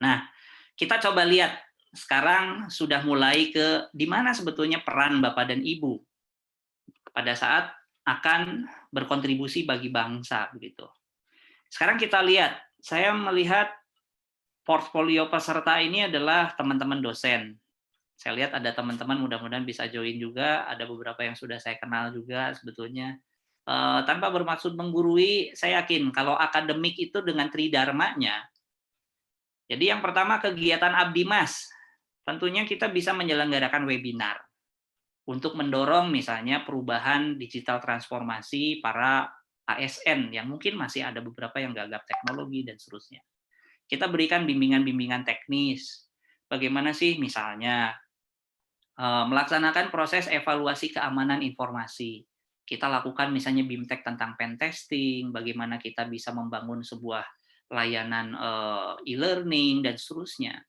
Nah, kita coba lihat sekarang sudah mulai ke di mana sebetulnya peran Bapak dan Ibu pada saat akan berkontribusi bagi bangsa begitu. Sekarang kita lihat, saya melihat portfolio peserta ini adalah teman-teman dosen. Saya lihat ada teman-teman mudah-mudahan bisa join juga, ada beberapa yang sudah saya kenal juga sebetulnya. Tanpa bermaksud menggurui, saya yakin kalau akademik itu dengan tridharmanya. Jadi yang pertama kegiatan Abdi Mas, tentunya kita bisa menyelenggarakan webinar untuk mendorong misalnya perubahan digital transformasi para ASN yang mungkin masih ada beberapa yang gagap teknologi dan seterusnya. Kita berikan bimbingan-bimbingan teknis. Bagaimana sih misalnya melaksanakan proses evaluasi keamanan informasi. Kita lakukan misalnya BIMTEK tentang pen testing, bagaimana kita bisa membangun sebuah layanan e-learning dan seterusnya.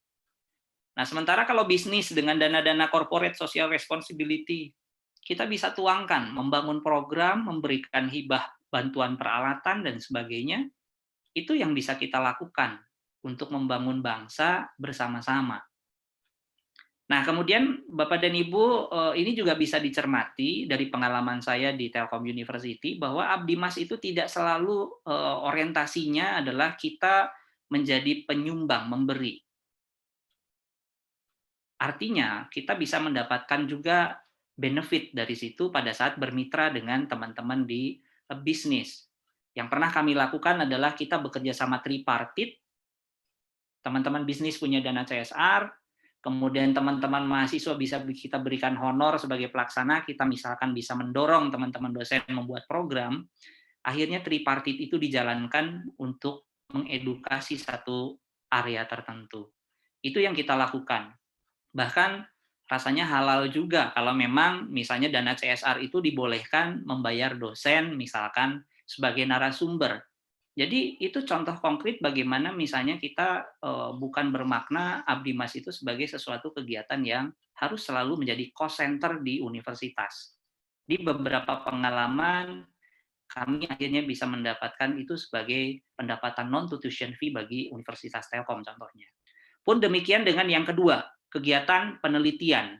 Nah, sementara kalau bisnis dengan dana-dana corporate social responsibility, kita bisa tuangkan, membangun program, memberikan hibah bantuan peralatan dan sebagainya, itu yang bisa kita lakukan untuk membangun bangsa bersama-sama. Nah, kemudian Bapak dan Ibu, ini juga bisa dicermati dari pengalaman saya di Telkom University bahwa Abdi Mas itu tidak selalu orientasinya adalah kita menjadi penyumbang, memberi. Artinya, kita bisa mendapatkan juga benefit dari situ pada saat bermitra dengan teman-teman di bisnis. Yang pernah kami lakukan adalah kita bekerja sama tripartit, teman-teman bisnis punya dana CSR, kemudian teman-teman mahasiswa bisa kita berikan honor sebagai pelaksana, kita misalkan bisa mendorong teman-teman dosen membuat program, akhirnya tripartit itu dijalankan untuk mengedukasi satu area tertentu. Itu yang kita lakukan. Bahkan rasanya halal juga kalau memang misalnya dana CSR itu dibolehkan membayar dosen misalkan sebagai narasumber. Jadi itu contoh konkret bagaimana misalnya kita bukan bermakna Abdi Mas itu sebagai sesuatu kegiatan yang harus selalu menjadi cost center di universitas. Di beberapa pengalaman kami akhirnya bisa mendapatkan itu sebagai pendapatan non tuition fee bagi Universitas Telkom contohnya. Pun demikian dengan yang kedua, kegiatan penelitian.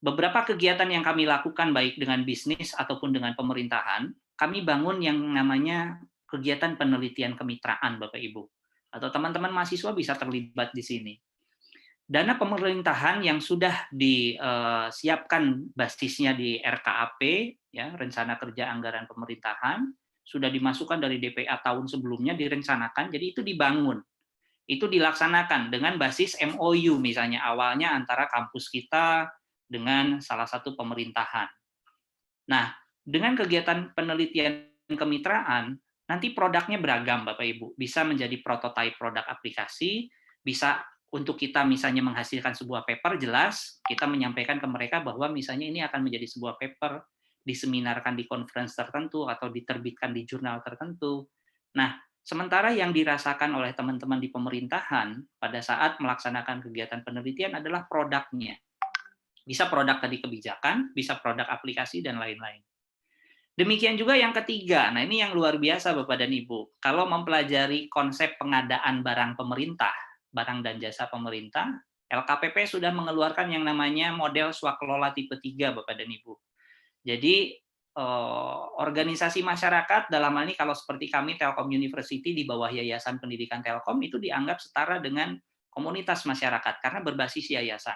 Beberapa kegiatan yang kami lakukan baik dengan bisnis ataupun dengan pemerintahan, kami bangun yang namanya kegiatan penelitian kemitraan Bapak Ibu. Atau teman-teman mahasiswa bisa terlibat di sini. Dana pemerintahan yang sudah disiapkan basisnya di RKAP, ya, Rencana Kerja Anggaran Pemerintahan, sudah dimasukkan dari DPA tahun sebelumnya, direncanakan, jadi itu dibangun. Itu dilaksanakan dengan basis MOU misalnya awalnya antara kampus kita dengan salah satu pemerintahan. Nah, dengan kegiatan penelitian kemitraan, nanti produknya beragam Bapak Ibu. Bisa menjadi prototipe produk aplikasi, bisa untuk kita misalnya menghasilkan sebuah paper jelas, kita menyampaikan ke mereka bahwa misalnya ini akan menjadi sebuah paper, diseminarkan di conference tertentu atau diterbitkan di jurnal tertentu. Nah, sementara yang dirasakan oleh teman-teman di pemerintahan pada saat melaksanakan kegiatan penelitian adalah produknya. Bisa produk tadi kebijakan, bisa produk aplikasi, dan lain-lain. Demikian juga yang ketiga, nah ini yang luar biasa Bapak dan Ibu. Kalau mempelajari konsep pengadaan barang pemerintah, barang dan jasa pemerintah, LKPP sudah mengeluarkan yang namanya model swakelola tipe 3 Bapak dan Ibu. Jadi organisasi masyarakat dalam hal ini kalau seperti kami Telkom University di bawah Yayasan Pendidikan Telkom itu dianggap setara dengan komunitas masyarakat karena berbasis yayasan.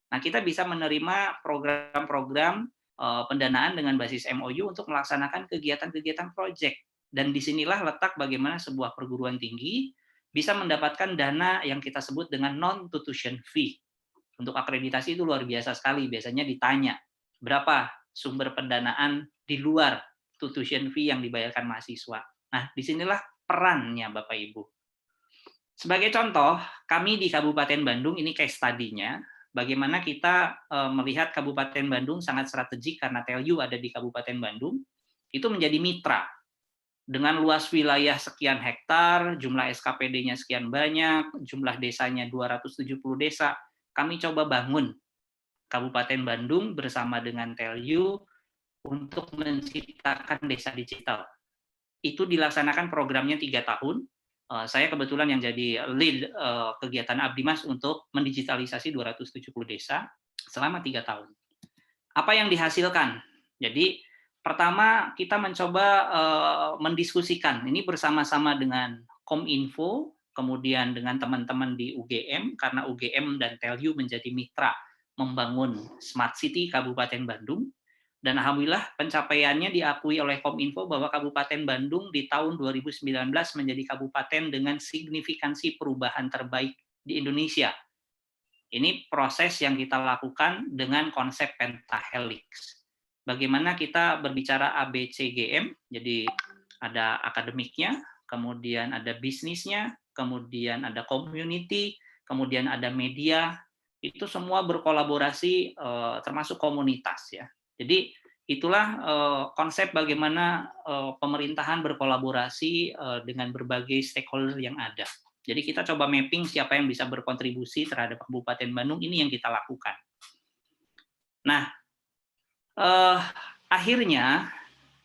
Nah, kita bisa menerima program-program pendanaan dengan basis MOU untuk melaksanakan kegiatan-kegiatan proyek. Dan disinilah letak bagaimana sebuah perguruan tinggi bisa mendapatkan dana yang kita sebut dengan non-tuition fee. Untuk akreditasi itu luar biasa sekali, biasanya ditanya, berapa sumber pendanaan di luar tuition fee yang dibayarkan mahasiswa. Nah, disinilah perannya Bapak Ibu. Sebagai contoh, kami di Kabupaten Bandung, ini case study-nya, bagaimana kita melihat Kabupaten Bandung sangat strategik karena TELU ada di Kabupaten Bandung, itu menjadi mitra. Dengan luas wilayah sekian hektar, jumlah SKPD-nya sekian banyak, jumlah desanya 270 desa, kami coba bangun Kabupaten Bandung bersama dengan TELU untuk menciptakan desa digital. Itu dilaksanakan programnya 3 tahun. Saya kebetulan yang jadi lead kegiatan Abdimas untuk mendigitalisasi 270 desa selama 3 tahun. Apa yang dihasilkan? Jadi pertama kita mencoba mendiskusikan ini bersama-sama dengan Kominfo, kemudian dengan teman-teman di UGM, karena UGM dan TELU menjadi mitra membangun Smart City Kabupaten Bandung. Dan alhamdulillah pencapaiannya diakui oleh Kominfo bahwa Kabupaten Bandung di tahun 2019 menjadi kabupaten dengan signifikansi perubahan terbaik di Indonesia. Ini proses yang kita lakukan dengan konsep pentahelix. Bagaimana kita berbicara ABCGM, jadi ada akademiknya, kemudian ada bisnisnya, kemudian ada community, kemudian ada media, itu semua berkolaborasi termasuk komunitas ya. Jadi itulah konsep bagaimana pemerintahan berkolaborasi dengan berbagai stakeholder yang ada. Jadi kita coba mapping siapa yang bisa berkontribusi terhadap Kabupaten Bandung, ini yang kita lakukan. Nah, akhirnya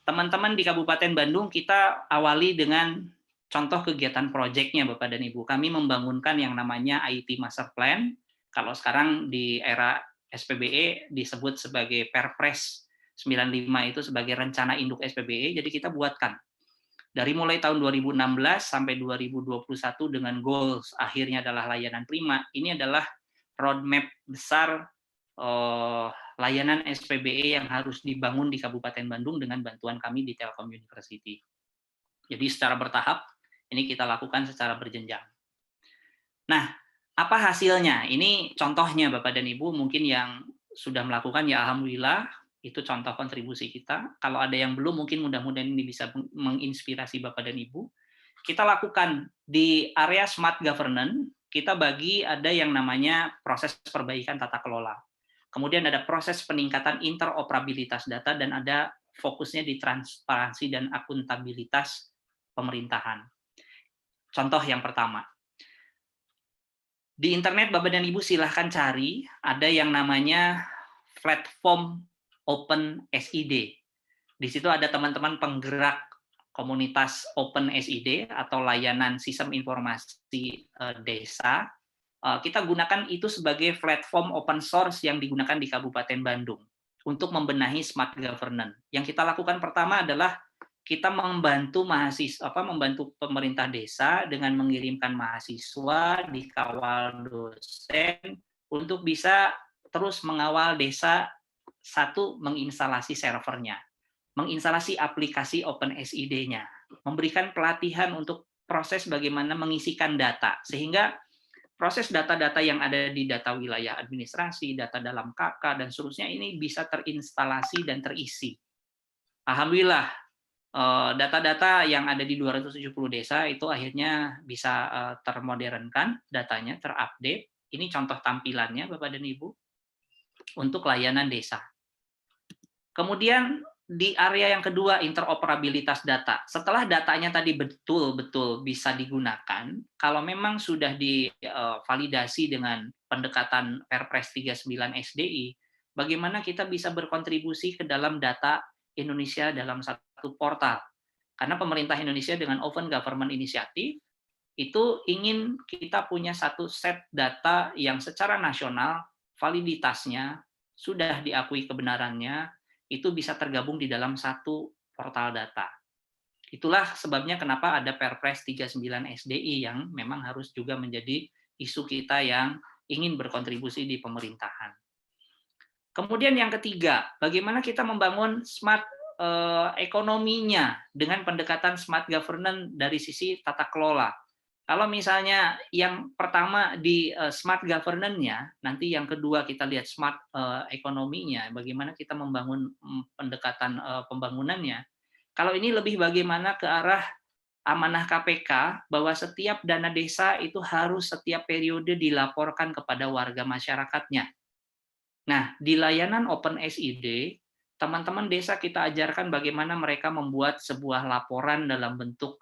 teman-teman di Kabupaten Bandung kita awali dengan contoh kegiatan proyeknya Bapak dan Ibu. Kami membangunkan yang namanya IT Master Plan. Kalau sekarang di era SPBE disebut sebagai Perpres 95 itu sebagai rencana induk SPBE. Jadi kita buatkan dari mulai tahun 2016 sampai 2021 dengan goals akhirnya adalah layanan prima. Ini adalah roadmap besar layanan SPBE yang harus dibangun di Kabupaten Bandung dengan bantuan kami di Telkom University. Jadi secara bertahap, ini kita lakukan secara berjenjang. Nah, apa hasilnya? Ini contohnya Bapak dan Ibu mungkin yang sudah melakukan ya alhamdulillah, itu contoh kontribusi kita. Kalau ada yang belum, mungkin mudah-mudahan ini bisa menginspirasi Bapak dan Ibu. Kita lakukan di area smart governance, kita bagi ada yang namanya proses perbaikan tata kelola. Kemudian ada proses peningkatan interoperabilitas data dan ada fokusnya di transparansi dan akuntabilitas pemerintahan. Contoh yang pertama. Di internet Bapak dan Ibu silahkan cari, ada yang namanya platform Open SID. Di situ ada teman-teman penggerak komunitas Open SID atau layanan sistem informasi desa. Kita gunakan itu sebagai platform open source yang digunakan di Kabupaten Bandung untuk membenahi smart governance. Yang kita lakukan pertama adalah kita membantu membantu pemerintah desa dengan mengirimkan mahasiswa, dikawal dosen untuk bisa terus mengawal desa. Satu, menginstalasi servernya, menginstalasi aplikasi Open SID-nya, memberikan pelatihan untuk proses bagaimana mengisikan data, sehingga proses data-data yang ada di data wilayah administrasi, data dalam KK, dan seterusnya ini bisa terinstalasi dan terisi. Alhamdulillah, data-data yang ada di 270 desa itu akhirnya bisa termodernkan, datanya terupdate. Ini contoh tampilannya Bapak dan Ibu untuk layanan desa. Kemudian di area yang kedua, interoperabilitas data. Setelah datanya tadi betul-betul bisa digunakan, kalau memang sudah divalidasi dengan pendekatan Perpres 39 SDI, bagaimana kita bisa berkontribusi ke dalam data Indonesia dalam satu portal. Karena pemerintah Indonesia dengan Open Government Initiative itu ingin kita punya satu set data yang secara nasional validitasnya sudah diakui kebenarannya, itu bisa tergabung di dalam satu portal data. Itulah sebabnya kenapa ada Perpres 39 SDI yang memang harus juga menjadi isu kita yang ingin berkontribusi di pemerintahan. Kemudian yang ketiga, bagaimana kita membangun smart ekonominya dengan pendekatan smart governance dari sisi tata kelola. Kalau misalnya yang pertama di smart governance-nya, nanti yang kedua kita lihat smart ekonominya, bagaimana kita membangun pendekatan pembangunannya. Kalau ini lebih bagaimana ke arah amanah KPK bahwa setiap dana desa itu harus setiap periode dilaporkan kepada warga masyarakatnya. Nah, di layanan Open SID, teman-teman desa kita ajarkan bagaimana mereka membuat sebuah laporan dalam bentuk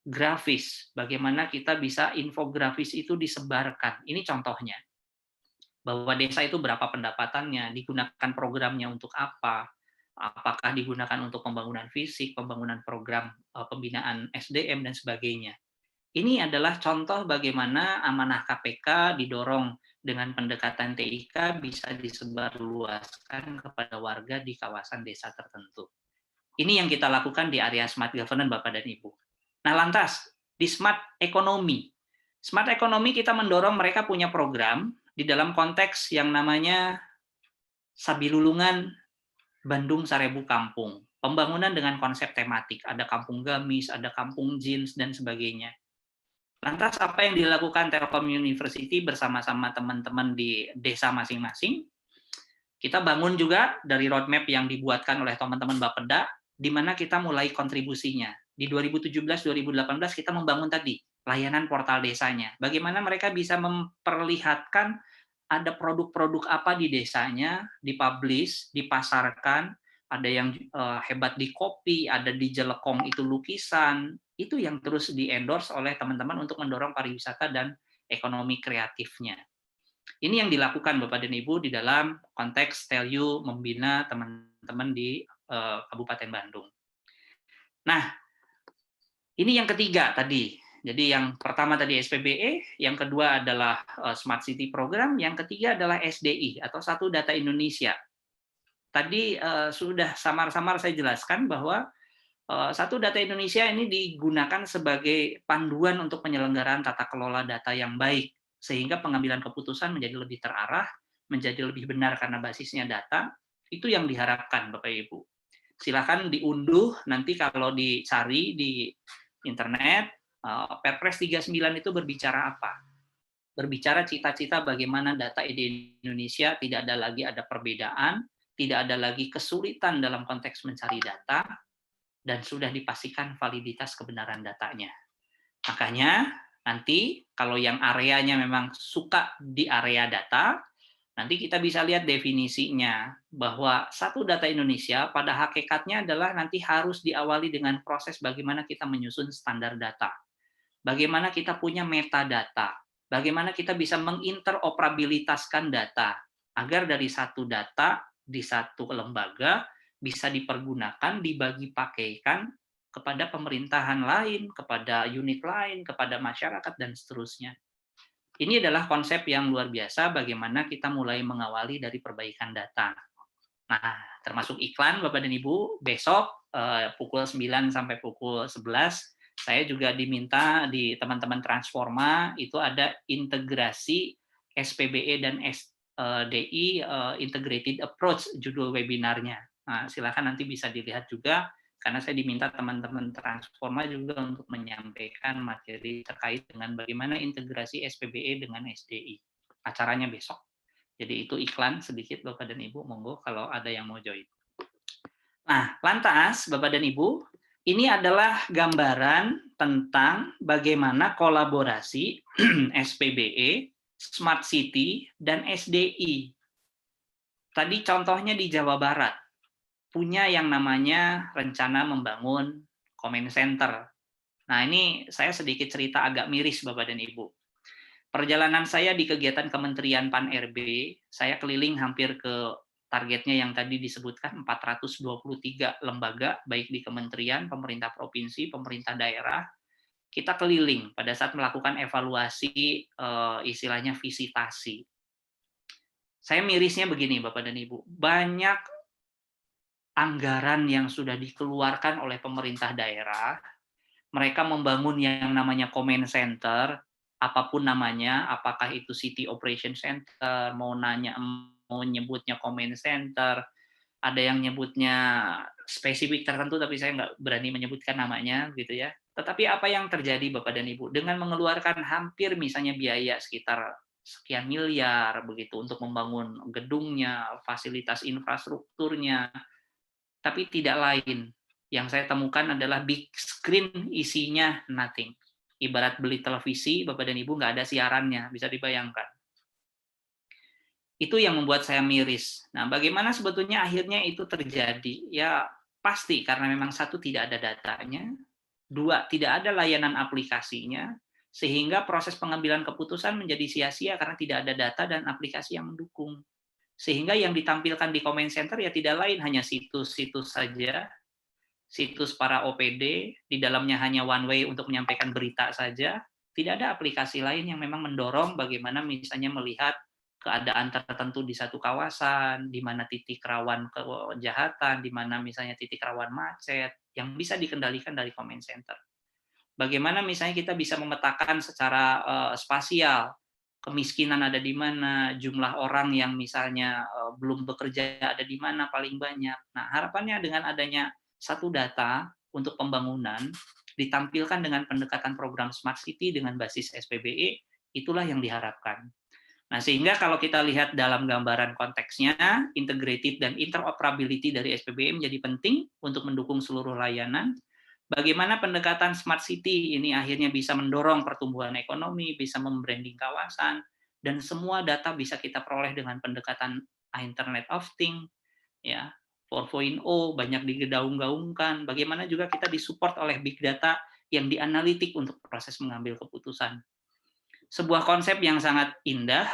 grafis, bagaimana kita bisa infografis itu disebarkan. Ini contohnya, bahwa desa itu berapa pendapatannya, digunakan programnya untuk apa, apakah digunakan untuk pembangunan fisik, pembangunan program pembinaan SDM, dan sebagainya. Ini adalah contoh bagaimana amanah KPK didorong dengan pendekatan TIK bisa disebarluaskan kepada warga di kawasan desa tertentu. Ini yang kita lakukan di area smart governance, Bapak dan Ibu. Nah, lantas di smart economy kita mendorong mereka punya program di dalam konteks yang namanya Sabilulungan Bandung Sarebu Kampung. Pembangunan dengan konsep tematik, ada kampung gamis, ada kampung jeans, dan sebagainya. Lantas apa yang dilakukan Telkom University bersama-sama teman-teman di desa masing-masing? Kita bangun juga dari roadmap yang dibuatkan oleh teman-teman Bapeda, di mana kita mulai kontribusinya. Di 2017-2018 kita membangun tadi layanan portal desanya. Bagaimana mereka bisa memperlihatkan ada produk-produk apa di desanya, dipublish, dipasarkan, ada yang hebat di kopi, ada di Jelekong itu lukisan, itu yang terus di-endorse oleh teman-teman untuk mendorong pariwisata dan ekonomi kreatifnya. Ini yang dilakukan Bapak dan Ibu di dalam konteks TELU membina teman-teman di Kabupaten Bandung. Nah, ini yang ketiga tadi. Jadi yang pertama tadi SPBE, yang kedua adalah Smart City Program, yang ketiga adalah SDI atau Satu Data Indonesia. Tadi sudah samar-samar saya jelaskan bahwa Satu Data Indonesia ini digunakan sebagai panduan untuk penyelenggaraan tata kelola data yang baik, sehingga pengambilan keputusan menjadi lebih terarah, menjadi lebih benar karena basisnya data. Itu yang diharapkan, Bapak Ibu. Silakan diunduh, nanti kalau dicari di internet, Perpres 39 itu berbicara apa? Berbicara cita-cita bagaimana data di Indonesia tidak ada lagi ada perbedaan, tidak ada lagi kesulitan dalam konteks mencari data, dan sudah dipastikan validitas kebenaran datanya. Makanya nanti kalau yang areanya memang suka di area data, nanti kita bisa lihat definisinya bahwa Satu Data Indonesia pada hakikatnya adalah nanti harus diawali dengan proses bagaimana kita menyusun standar data. Bagaimana kita punya metadata, bagaimana kita bisa menginteroperabilitaskan data agar dari satu data di satu lembaga bisa dipergunakan, dibagi pakaikan kepada pemerintahan lain, kepada unit lain, kepada masyarakat, dan seterusnya. Ini adalah konsep yang luar biasa bagaimana kita mulai mengawali dari perbaikan data. Nah, termasuk iklan Bapak dan Ibu, besok pukul 9 sampai pukul 11 saya juga diminta di teman-teman Transforma itu ada integrasi SPBE dan SDI Integrated Approach judul webinarnya. Nah, silakan nanti bisa dilihat juga karena saya diminta teman-teman Transforma juga untuk menyampaikan materi terkait dengan bagaimana integrasi SPBE dengan SDI. Acaranya besok. Jadi itu iklan sedikit Bapak dan Ibu, monggo kalau ada yang mau join. Nah, lantas Bapak dan Ibu, ini adalah gambaran tentang bagaimana kolaborasi SPBE, Smart City, dan SDI. Tadi contohnya di Jawa Barat, punya yang namanya rencana membangun comment center. Nah, ini saya sedikit cerita agak miris Bapak dan Ibu. Perjalanan saya di kegiatan Kementerian Pan-RB, saya keliling hampir ke targetnya yang tadi disebutkan 423 lembaga, baik di kementerian, pemerintah provinsi, pemerintah daerah. Kita keliling pada saat melakukan evaluasi, istilahnya visitasi. Saya mirisnya begini Bapak dan Ibu, banyak anggaran yang sudah dikeluarkan oleh pemerintah daerah, mereka membangun yang namanya comment center, apapun namanya, apakah itu City Operation Center, mau nyebutnya comment center, ada yang nyebutnya spesifik tertentu tapi saya nggak berani menyebutkan namanya gitu ya. Tetapi apa yang terjadi Bapak dan Ibu? Dengan mengeluarkan hampir misalnya biaya sekitar sekian miliar begitu untuk membangun gedungnya, fasilitas infrastrukturnya, tapi tidak lain. Yang saya temukan adalah big screen isinya nothing. Ibarat beli televisi, Bapak dan Ibu nggak ada siarannya, bisa dibayangkan. Itu yang membuat saya miris. Nah, bagaimana sebetulnya akhirnya itu terjadi? Ya, pasti karena memang satu, tidak ada datanya, dua, tidak ada layanan aplikasinya, sehingga proses pengambilan keputusan menjadi sia-sia karena tidak ada data dan aplikasi yang mendukung. Sehingga yang ditampilkan di comment center ya tidak lain hanya situs-situs saja, situs para OPD, di dalamnya hanya one way untuk menyampaikan berita saja, tidak ada aplikasi lain yang memang mendorong bagaimana misalnya melihat keadaan tertentu di satu kawasan, di mana titik rawan kejahatan, di mana misalnya titik rawan macet, yang bisa dikendalikan dari comment center. Bagaimana misalnya kita bisa memetakan secara spasial, kemiskinan ada di mana, jumlah orang yang misalnya belum bekerja ada di mana paling banyak. Nah, harapannya dengan adanya satu data untuk pembangunan, ditampilkan dengan pendekatan program Smart City dengan basis SPBE, itulah yang diharapkan. Nah, sehingga kalau kita lihat dalam gambaran konteksnya, integrated dan interoperability dari SPBE menjadi penting untuk mendukung seluruh layanan. Bagaimana pendekatan Smart City ini akhirnya bisa mendorong pertumbuhan ekonomi, bisa membranding kawasan, dan semua data bisa kita peroleh dengan pendekatan Internet of Things, ya, 4.0 banyak digaung-gaungkan. Bagaimana juga kita disupport oleh big data yang dianalitik untuk proses mengambil keputusan. Sebuah konsep yang sangat indah,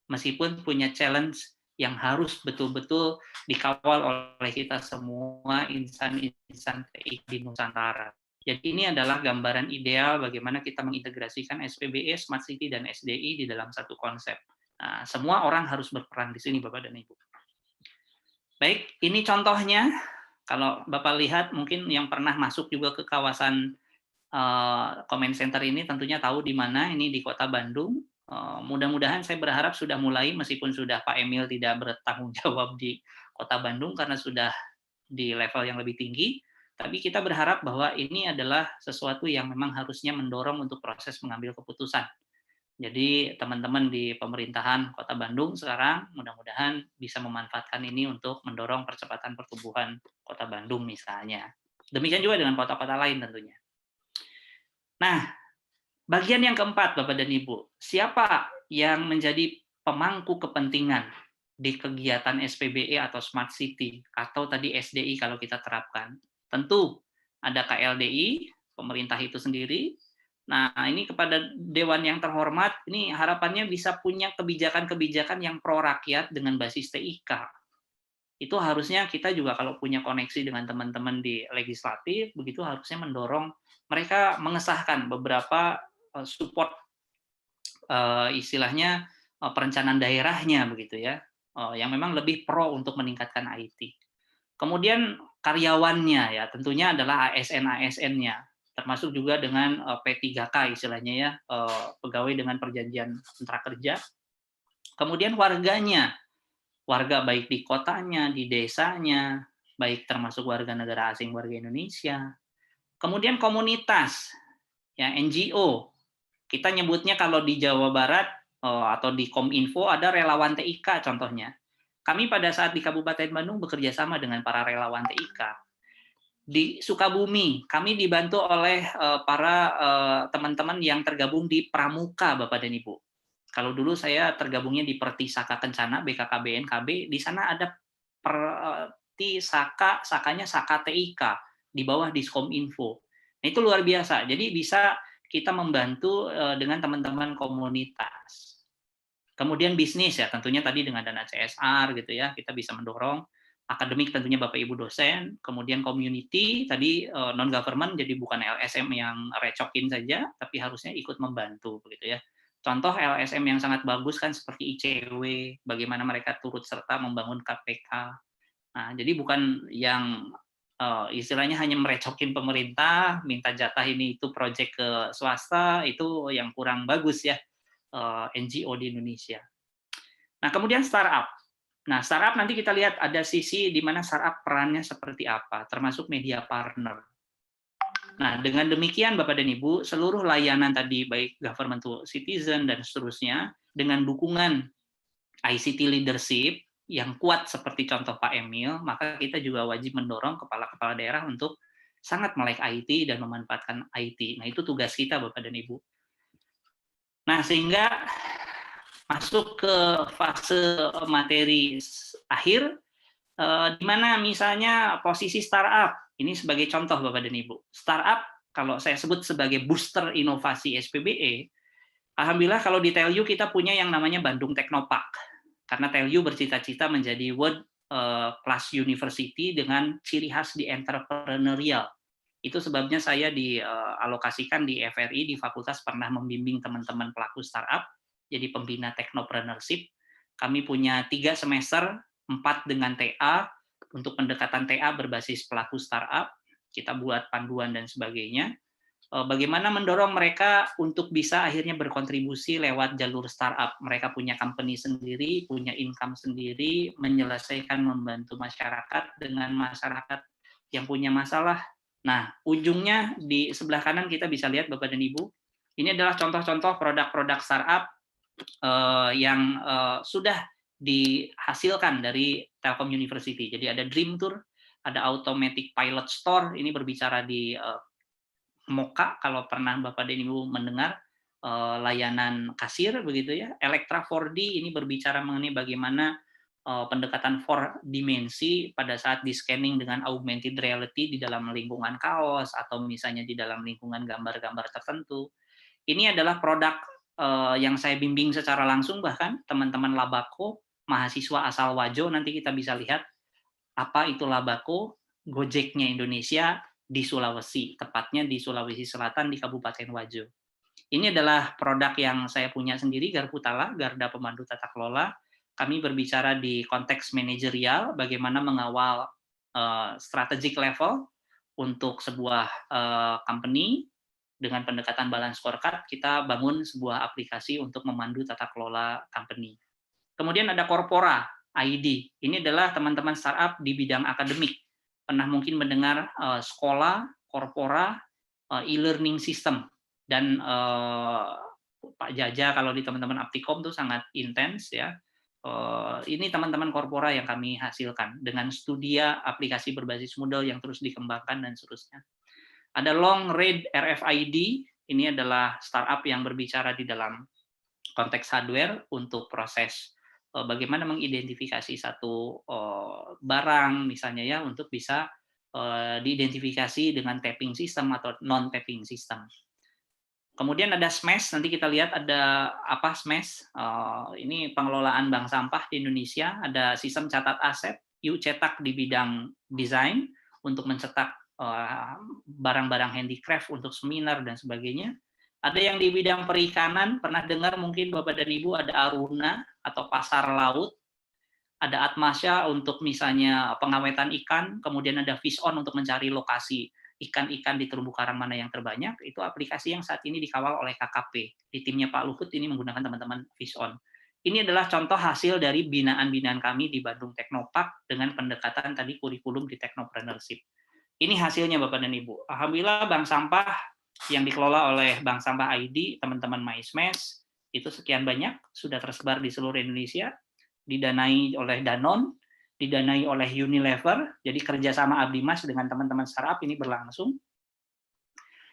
meskipun punya challenge yang harus betul-betul dikawal oleh kita semua insan-insan TI di Nusantara. Jadi ini adalah gambaran ideal bagaimana kita mengintegrasikan SPBE, Smart City, dan SDI di dalam satu konsep. Nah, semua orang harus berperan di sini, Bapak dan Ibu. Baik, ini contohnya. Kalau Bapak lihat, mungkin yang pernah masuk juga ke kawasan comment center ini tentunya tahu di mana, ini di Kota Bandung. Mudah-mudahan saya berharap sudah mulai, meskipun sudah Pak Emil tidak bertanggung jawab di Kota Bandung karena sudah di level yang lebih tinggi, tapi kita berharap bahwa ini adalah sesuatu yang memang harusnya mendorong untuk proses mengambil keputusan. Jadi teman-teman di pemerintahan Kota Bandung sekarang mudah-mudahan bisa memanfaatkan ini untuk mendorong percepatan pertumbuhan Kota Bandung misalnya. Demikian juga dengan kota-kota lain tentunya. Nah, bagian yang keempat, Bapak dan Ibu, siapa yang menjadi pemangku kepentingan di kegiatan SPBE atau Smart City, atau tadi SDI kalau kita terapkan? Tentu ada KLDI, pemerintah itu sendiri. Nah, ini kepada Dewan yang terhormat, ini harapannya bisa punya kebijakan-kebijakan yang pro rakyat dengan basis TIK. Itu harusnya kita juga kalau punya koneksi dengan teman-teman di legislatif, begitu harusnya mendorong mereka mengesahkan beberapa support istilahnya perencanaan daerahnya begitu ya, yang memang lebih pro untuk meningkatkan IT. Kemudian karyawannya ya tentunya adalah ASN-ASN-nya, termasuk juga dengan P3K istilahnya ya, pegawai dengan perjanjian kontrak kerja. Kemudian warganya, warga baik di kotanya, di desanya, baik termasuk warga negara asing, warga Indonesia. Kemudian komunitas, ya NGO. Kita nyebutnya kalau di Jawa Barat atau di Kominfo ada relawan TIK contohnya. Kami pada saat di Kabupaten Bandung bekerja sama dengan para relawan TIK. Di Sukabumi, kami dibantu oleh para teman-teman yang tergabung di Pramuka, Bapak dan Ibu. Kalau dulu saya tergabungnya di Pertisaka Kencana, BKKBNKB, di sana ada Pertisaka, sakanya Saka TIK, di bawah Diskominfo. Nah, itu luar biasa. Jadi bisa kita membantu dengan teman-teman komunitas. Kemudian bisnis ya, tentunya tadi dengan dana CSR gitu ya, kita bisa mendorong. Akademik tentunya Bapak Ibu dosen, kemudian community, tadi non-government, jadi bukan LSM yang recokin saja, tapi harusnya ikut membantu begitu ya. Contoh LSM yang sangat bagus kan seperti ICW, bagaimana mereka turut serta membangun KPK. Nah, jadi bukan yang istilahnya hanya merecokin pemerintah, minta jatah ini itu proyek ke swasta, itu yang kurang bagus ya NGO di Indonesia. Nah, kemudian startup. Nah, startup nanti kita lihat ada sisi di mana startup perannya seperti apa, termasuk media partner. Nah, dengan demikian Bapak dan Ibu, seluruh layanan tadi baik government to citizen dan seterusnya dengan dukungan ICT leadership yang kuat seperti contoh Pak Emil, maka kita juga wajib mendorong kepala-kepala daerah untuk sangat melek IT dan memanfaatkan IT. Nah, itu tugas kita Bapak dan Ibu. Nah, sehingga masuk ke fase materi akhir, di mana misalnya posisi startup, ini sebagai contoh Bapak dan Ibu. Startup, kalau saya sebut sebagai booster inovasi SPBE, alhamdulillah kalau di Telyu kita punya yang namanya Bandung Technopark. Karena Telyu bercita-cita menjadi world class university dengan ciri khas di entrepreneurial. Itu sebabnya saya dialokasikan di FRI, di fakultas pernah membimbing teman-teman pelaku startup, jadi pembina technopreneurship. Kami punya 3 semester, 4 dengan TA, untuk pendekatan TA berbasis pelaku startup, kita buat panduan dan sebagainya. Bagaimana mendorong mereka untuk bisa akhirnya berkontribusi lewat jalur startup. Mereka punya company sendiri, punya income sendiri, menyelesaikan, membantu masyarakat dengan masyarakat yang punya masalah. Nah, ujungnya di sebelah kanan kita bisa lihat Bapak dan Ibu, ini adalah contoh-contoh produk-produk startup yang sudah dihasilkan dari Telkom University. Jadi ada Dream Tour, ada Automatic Pilot Store, ini berbicara di Moka, kalau pernah Bapak dan Ibu mendengar, layanan kasir begitu ya. Elektra 4D ini berbicara mengenai bagaimana pendekatan 4 dimensi pada saat di-scanning dengan augmented reality di dalam lingkungan kaos atau misalnya di dalam lingkungan gambar-gambar tertentu. Ini adalah produk yang saya bimbing secara langsung, bahkan teman-teman Labako, mahasiswa asal Wajo, nanti kita bisa lihat apa itu Labako, Gojeknya Indonesia di Sulawesi, tepatnya di Sulawesi Selatan di Kabupaten Wajo. Ini adalah produk yang saya punya sendiri, Garputala, Garda Pemandu Tata Kelola. Kami berbicara di konteks manajerial, bagaimana mengawal strategic level untuk sebuah company dengan pendekatan balance scorecard. Kita bangun sebuah aplikasi untuk memandu tata kelola company. Kemudian ada Corpora ID. Ini adalah teman-teman startup di bidang akademik. Pernah mungkin mendengar sekolah, Corpora, e-learning system, dan Pak Jaja kalau di teman-teman Aptikom itu sangat intens ya. Ini teman-teman Corpora yang kami hasilkan dengan studia aplikasi berbasis Moodle yang terus dikembangkan dan seterusnya. Ada Long Read RFID, ini adalah startup yang berbicara di dalam konteks hardware untuk proses bagaimana mengidentifikasi satu barang misalnya ya untuk bisa diidentifikasi dengan tapping system atau non tapping system. Kemudian ada Smash, nanti kita lihat ada apa Smash. Ini pengelolaan bank sampah di Indonesia, ada sistem catat aset, yuk cetak di bidang desain untuk mencetak barang-barang handicraft untuk seminar dan sebagainya. Ada yang di bidang perikanan, pernah dengar mungkin Bapak dan Ibu ada Aruna atau pasar laut, ada Atmasya untuk misalnya pengawetan ikan, kemudian ada Fish On untuk mencari lokasi ikan-ikan di terumbu karang mana yang terbanyak. Itu aplikasi yang saat ini dikawal oleh KKP. Di timnya Pak Luhut ini menggunakan teman-teman Fish On. Ini adalah contoh hasil dari binaan-binaan kami di Bandung Technopark dengan pendekatan tadi kurikulum di technopreneurship. Ini hasilnya Bapak dan Ibu. Alhamdulillah bank sampah yang dikelola oleh Bank Sampah ID, teman-teman MySmash, itu sekian banyak, sudah tersebar di seluruh Indonesia, didanai oleh Danone, didanai oleh Unilever, jadi kerjasama Abdimas dengan teman-teman startup ini berlangsung.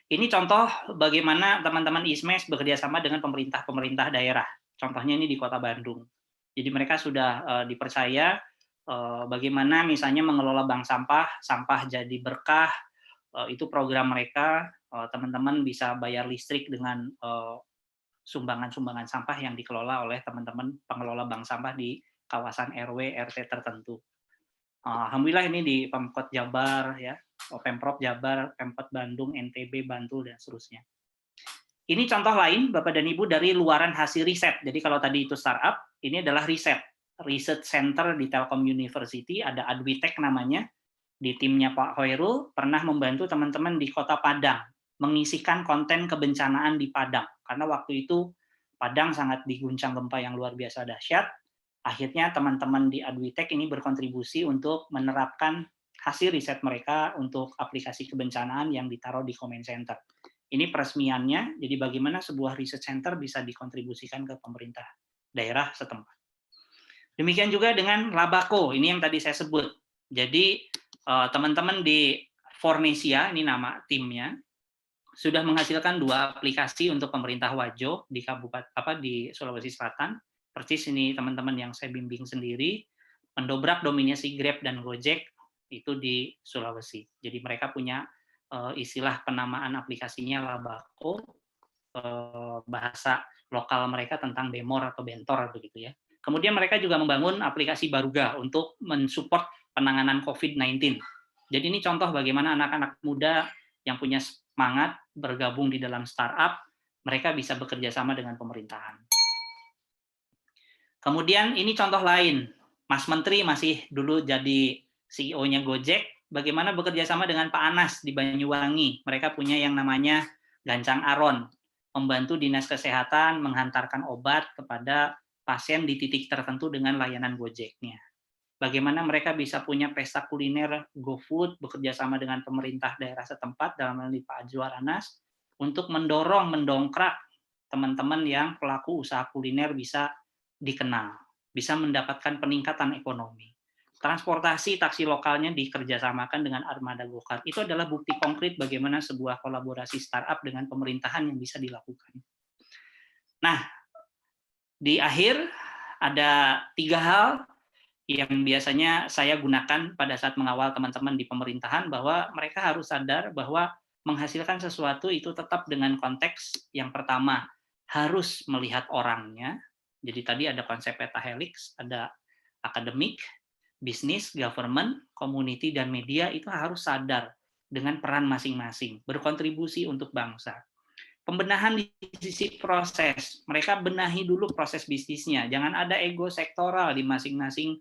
Ini contoh bagaimana teman-teman ISMES bekerjasama dengan pemerintah daerah. Contohnya ini di Kota Bandung. Jadi mereka sudah dipercaya bagaimana misalnya mengelola bank sampah, sampah jadi berkah, itu program mereka, teman-teman bisa bayar listrik dengan sumbangan-sumbangan sampah yang dikelola oleh teman-teman pengelola bank sampah di kawasan RW, RT tertentu. Alhamdulillah ini di Pemkot Jabar, ya, Pemprov Jabar, Pemkot Bandung, NTB, Bantul, dan seterusnya. Ini contoh lain, Bapak dan Ibu, dari luaran hasil riset. Jadi kalau tadi itu startup, ini adalah riset. Research Center di Telkom University, ada Adwitek namanya, di timnya Pak Hoirul, pernah membantu teman-teman di Kota Padang, mengisikan konten kebencanaan di Padang. Karena waktu itu Padang sangat diguncang gempa yang luar biasa dahsyat. Akhirnya teman-teman di Adwitek ini berkontribusi untuk menerapkan hasil riset mereka untuk aplikasi kebencanaan yang ditaruh di Comment Center. Ini peresmiannya, jadi bagaimana sebuah riset center bisa dikontribusikan ke pemerintah daerah setempat. Demikian juga dengan Labako, ini yang tadi saya sebut. Jadi teman-teman di Fornesia, ini nama timnya, sudah menghasilkan 2 aplikasi untuk pemerintah Wajo di di Sulawesi Selatan. Persis ini teman-teman yang saya bimbing sendiri, mendobrak dominasi Grab dan Gojek itu di Sulawesi. Jadi mereka punya istilah penamaan aplikasinya Labako, bahasa lokal mereka tentang Bemor atau Bentor begitu ya. Kemudian mereka juga membangun aplikasi Baruga untuk mensupport penanganan COVID-19. Jadi ini contoh bagaimana anak-anak muda yang punya semangat bergabung di dalam startup, mereka bisa bekerja sama dengan pemerintahan. Kemudian ini contoh lain, Mas Menteri masih dulu jadi CEO-nya Gojek, bagaimana bekerja sama dengan Pak Anas di Banyuwangi. Mereka punya yang namanya Gancang Aron, membantu Dinas Kesehatan menghantarkan obat kepada pasien di titik tertentu dengan layanan Gojek-nya. Bagaimana mereka bisa punya pesta kuliner GoFood, bekerja sama dengan pemerintah daerah setempat, dalam hal ini Pak Azwar Anas, untuk mendongkrak teman-teman yang pelaku usaha kuliner bisa dikenal, bisa mendapatkan peningkatan ekonomi. Transportasi taksi lokalnya dikerjasamakan dengan armada go-kart. Itu adalah bukti konkret bagaimana sebuah kolaborasi startup dengan pemerintahan yang bisa dilakukan. Nah, di akhir ada 3 hal yang biasanya saya gunakan pada saat mengawal teman-teman di pemerintahan, bahwa mereka harus sadar bahwa menghasilkan sesuatu itu tetap dengan konteks yang pertama, harus melihat orangnya. Jadi tadi ada konsep pentahelix, ada akademik, bisnis, government, community, dan media itu harus sadar dengan peran masing-masing, berkontribusi untuk bangsa. Pembenahan di sisi proses, mereka benahi dulu proses bisnisnya, jangan ada ego sektoral di masing-masing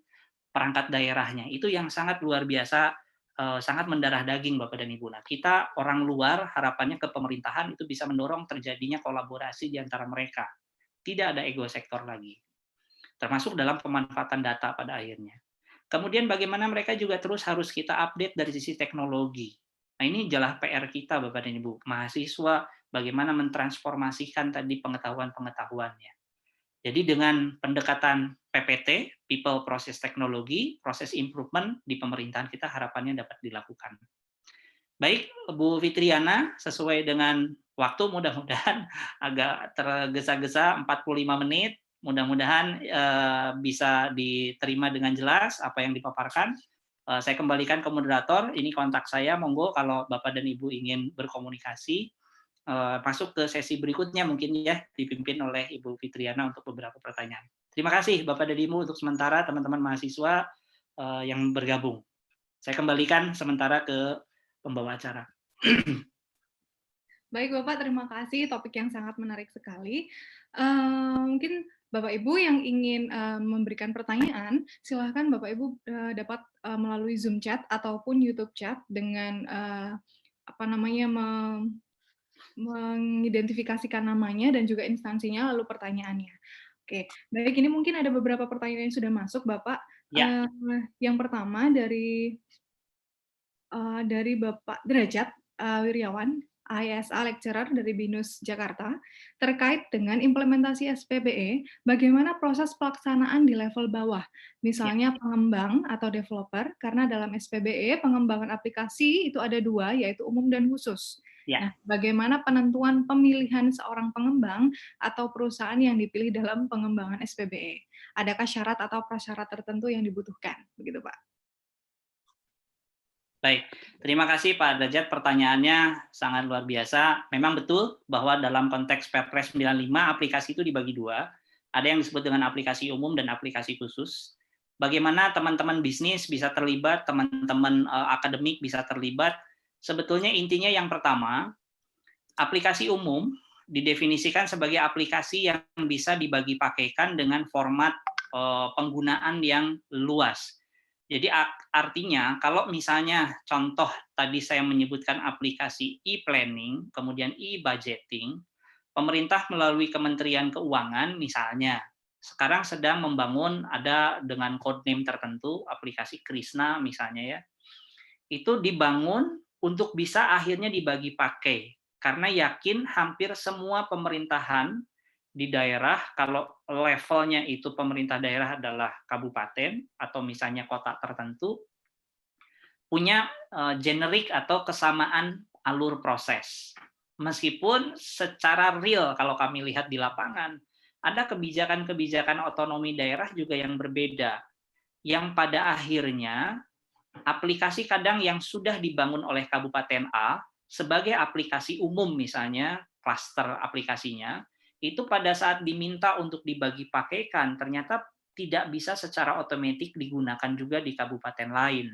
perangkat daerahnya. Itu yang sangat luar biasa, sangat mendarah daging Bapak dan Ibu. Nah, kita orang luar harapannya ke pemerintahan itu bisa mendorong terjadinya kolaborasi di antara mereka. Tidak ada ego sektor lagi. Termasuk dalam pemanfaatan data pada akhirnya. Kemudian bagaimana mereka juga terus harus kita update dari sisi teknologi. Nah, ini adalah PR kita Bapak dan Ibu. Mahasiswa bagaimana mentransformasikan tadi pengetahuan-pengetahuannya. Jadi dengan pendekatan PPT, People Process Technology, proses improvement di pemerintahan kita harapannya dapat dilakukan. Baik, Bu Fitriana, sesuai dengan waktu mudah-mudahan agak tergesa-gesa 45 menit, mudah-mudahan bisa diterima dengan jelas apa yang dipaparkan. Saya kembalikan ke moderator, ini kontak saya, monggo kalau Bapak dan Ibu ingin berkomunikasi. Masuk ke sesi berikutnya mungkin ya, dipimpin oleh Ibu Fitriana untuk beberapa pertanyaan. Terima kasih Bapak dan Ibu untuk sementara teman-teman mahasiswa yang bergabung. Saya kembalikan sementara ke pembawa acara. Baik Bapak, terima kasih. Topik yang sangat menarik sekali. Mungkin Bapak Ibu yang ingin memberikan pertanyaan, silahkan Bapak Ibu dapat melalui Zoom chat ataupun YouTube chat dengan mengidentifikasikan namanya dan juga instansinya lalu pertanyaannya. Oke, baik, ini mungkin ada beberapa pertanyaan yang sudah masuk, Bapak. Ya. Yang pertama dari Bapak Derajat Wiryawan, ISA Lecturer dari BINUS Jakarta, terkait dengan implementasi SPBE, bagaimana proses pelaksanaan di level bawah, misalnya pengembang atau developer, karena dalam SPBE pengembangan aplikasi itu ada 2, yaitu umum dan khusus. Ya. Nah, bagaimana penentuan pemilihan seorang pengembang atau perusahaan yang dipilih dalam pengembangan SPBE? Adakah syarat atau prasyarat tertentu yang dibutuhkan? Begitu, Pak. Baik, terima kasih Pak Derajat, pertanyaannya sangat luar biasa. Memang betul bahwa dalam konteks Perpres 95 aplikasi itu dibagi 2. Ada yang disebut dengan aplikasi umum dan aplikasi khusus. Bagaimana teman-teman bisnis bisa terlibat, teman-teman akademik bisa terlibat. Sebetulnya intinya yang pertama, aplikasi umum didefinisikan sebagai aplikasi yang bisa dibagi pakaikan dengan format penggunaan yang luas. Jadi artinya kalau misalnya contoh tadi saya menyebutkan aplikasi e-planning, kemudian e-budgeting, pemerintah melalui Kementerian Keuangan misalnya sekarang sedang membangun ada dengan code name tertentu aplikasi Krisna misalnya ya. itu dibangun untuk bisa akhirnya dibagi pakai. Karena yakin hampir semua pemerintahan di daerah, kalau levelnya itu pemerintah daerah adalah kabupaten atau misalnya kota tertentu, punya generik atau kesamaan alur proses. Meskipun secara real kalau kami lihat di lapangan, ada kebijakan-kebijakan otonomi daerah juga yang berbeda, yang pada akhirnya aplikasi kadang yang sudah dibangun oleh Kabupaten A sebagai aplikasi umum misalnya, klaster aplikasinya, itu pada saat diminta untuk dibagi pakaikan, ternyata tidak bisa secara otomatis digunakan juga di kabupaten lain.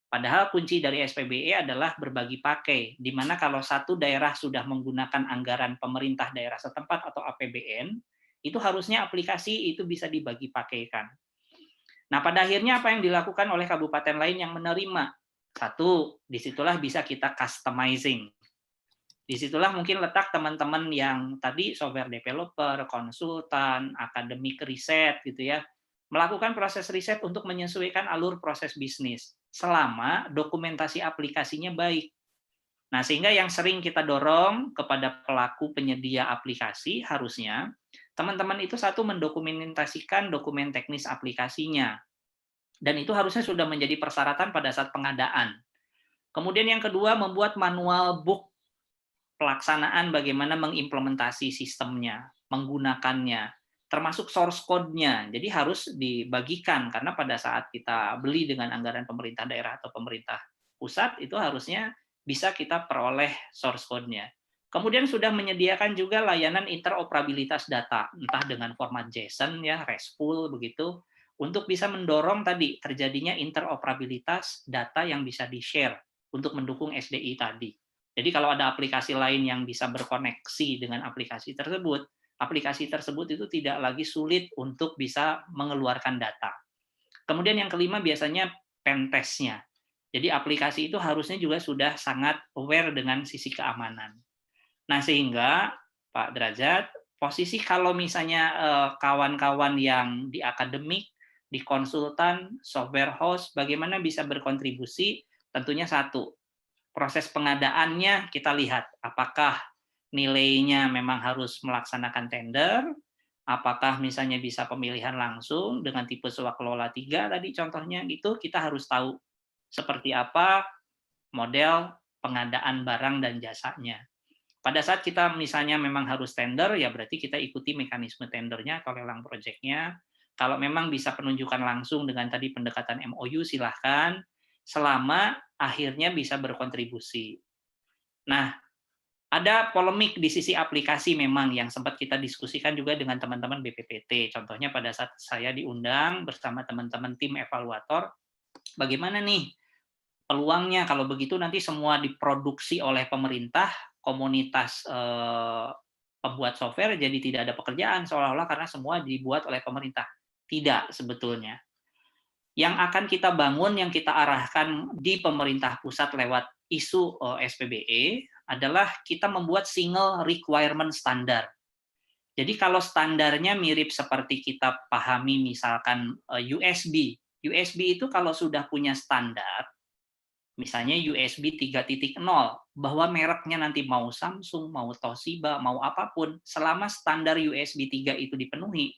Padahal kunci dari SPBE adalah berbagi pakai, di mana kalau satu daerah sudah menggunakan anggaran pemerintah daerah setempat atau APBN, itu harusnya aplikasi itu bisa dibagi pakaikan. Nah, pada akhirnya apa yang dilakukan oleh kabupaten lain yang menerima? Satu, disitulah bisa kita customizing. Disitulah mungkin letak teman-teman yang tadi software developer, konsultan, akademik riset gitu ya, melakukan proses riset untuk menyesuaikan alur proses bisnis selama dokumentasi aplikasinya baik. Nah, sehingga yang sering kita dorong kepada pelaku penyedia aplikasi harusnya teman-teman itu satu mendokumentasikan dokumen teknis aplikasinya. Dan itu harusnya sudah menjadi persyaratan pada saat pengadaan. Kemudian yang kedua, membuat manual book pelaksanaan bagaimana mengimplementasi sistemnya, menggunakannya, termasuk source code-nya. Jadi harus dibagikan, karena pada saat kita beli dengan anggaran pemerintah daerah atau pemerintah pusat, itu harusnya bisa kita peroleh source code-nya. Kemudian sudah menyediakan juga layanan interoperabilitas data, entah dengan format JSON, ya, RESTful, begitu, untuk bisa mendorong tadi terjadinya interoperabilitas data yang bisa di-share untuk mendukung SDI tadi. Jadi kalau ada aplikasi lain yang bisa berkoneksi dengan aplikasi tersebut itu tidak lagi sulit untuk bisa mengeluarkan data. Kemudian yang kelima biasanya pentestnya. Jadi aplikasi itu harusnya juga sudah sangat aware dengan sisi keamanan. Nah, sehingga Pak Derajat, posisi kalau misalnya kawan-kawan yang di akademik, di konsultan, software house, bagaimana bisa berkontribusi? Tentunya satu, proses pengadaannya kita lihat apakah nilainya memang harus melaksanakan tender, apakah misalnya bisa pemilihan langsung dengan tipe swakelola 3 tadi contohnya gitu, kita harus tahu seperti apa model pengadaan barang dan jasanya. Pada saat kita misalnya memang harus tender, ya berarti kita ikuti mekanisme tendernya atau lelang proyeknya. Kalau memang bisa penunjukan langsung dengan tadi pendekatan MOU, silahkan, selama akhirnya bisa berkontribusi. Nah, ada polemik di sisi aplikasi memang yang sempat kita diskusikan juga dengan teman-teman BPPT. Contohnya pada saat saya diundang bersama teman-teman tim evaluator, bagaimana nih peluangnya kalau begitu nanti semua diproduksi oleh pemerintah, komunitas pembuat software jadi tidak ada pekerjaan seolah-olah karena semua dibuat oleh pemerintah. Tidak sebetulnya. Yang akan kita bangun, yang kita arahkan di pemerintah pusat lewat isu SPBE adalah kita membuat single requirement standar. Jadi kalau standarnya mirip seperti kita pahami misalkan USB. USB itu kalau sudah punya standar, misalnya USB 3.0, bahwa mereknya nanti mau Samsung, mau Toshiba, mau apapun, selama standar USB 3 itu dipenuhi,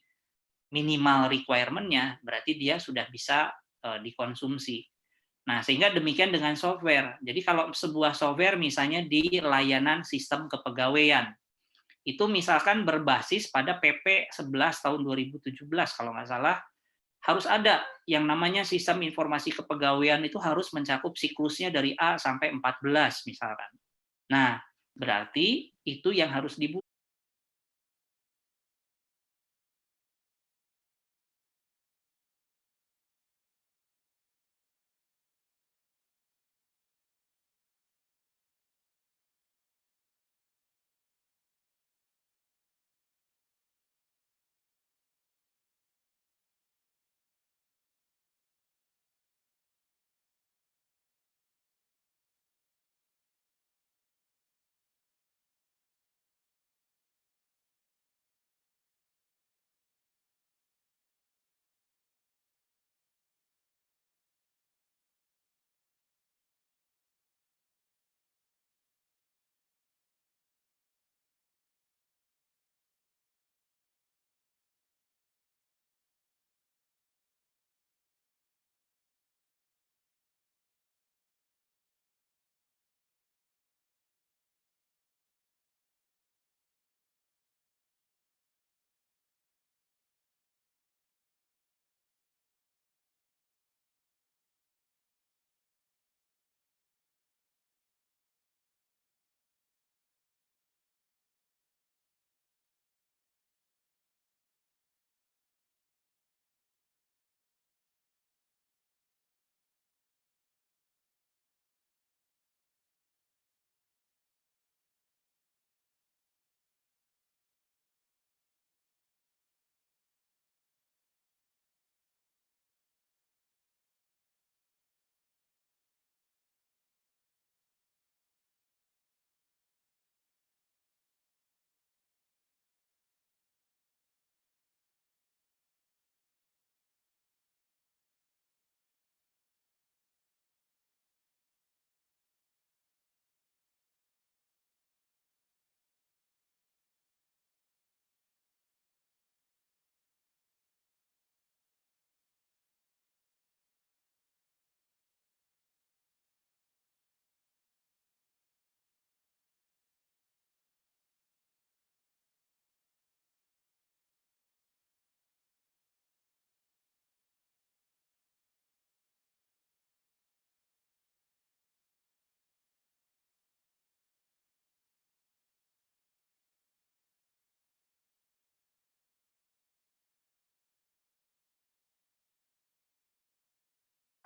minimal requirement-nya, berarti dia sudah bisa dikonsumsi. Nah, sehingga demikian dengan software. Jadi kalau sebuah software misalnya di layanan sistem kepegawaian, itu misalkan berbasis pada PP 11 tahun 2017 kalau nggak salah, harus ada yang namanya sistem informasi kepegawaian itu harus mencakup siklusnya dari A sampai 14 misalkan. Nah, berarti itu yang harus dibuat.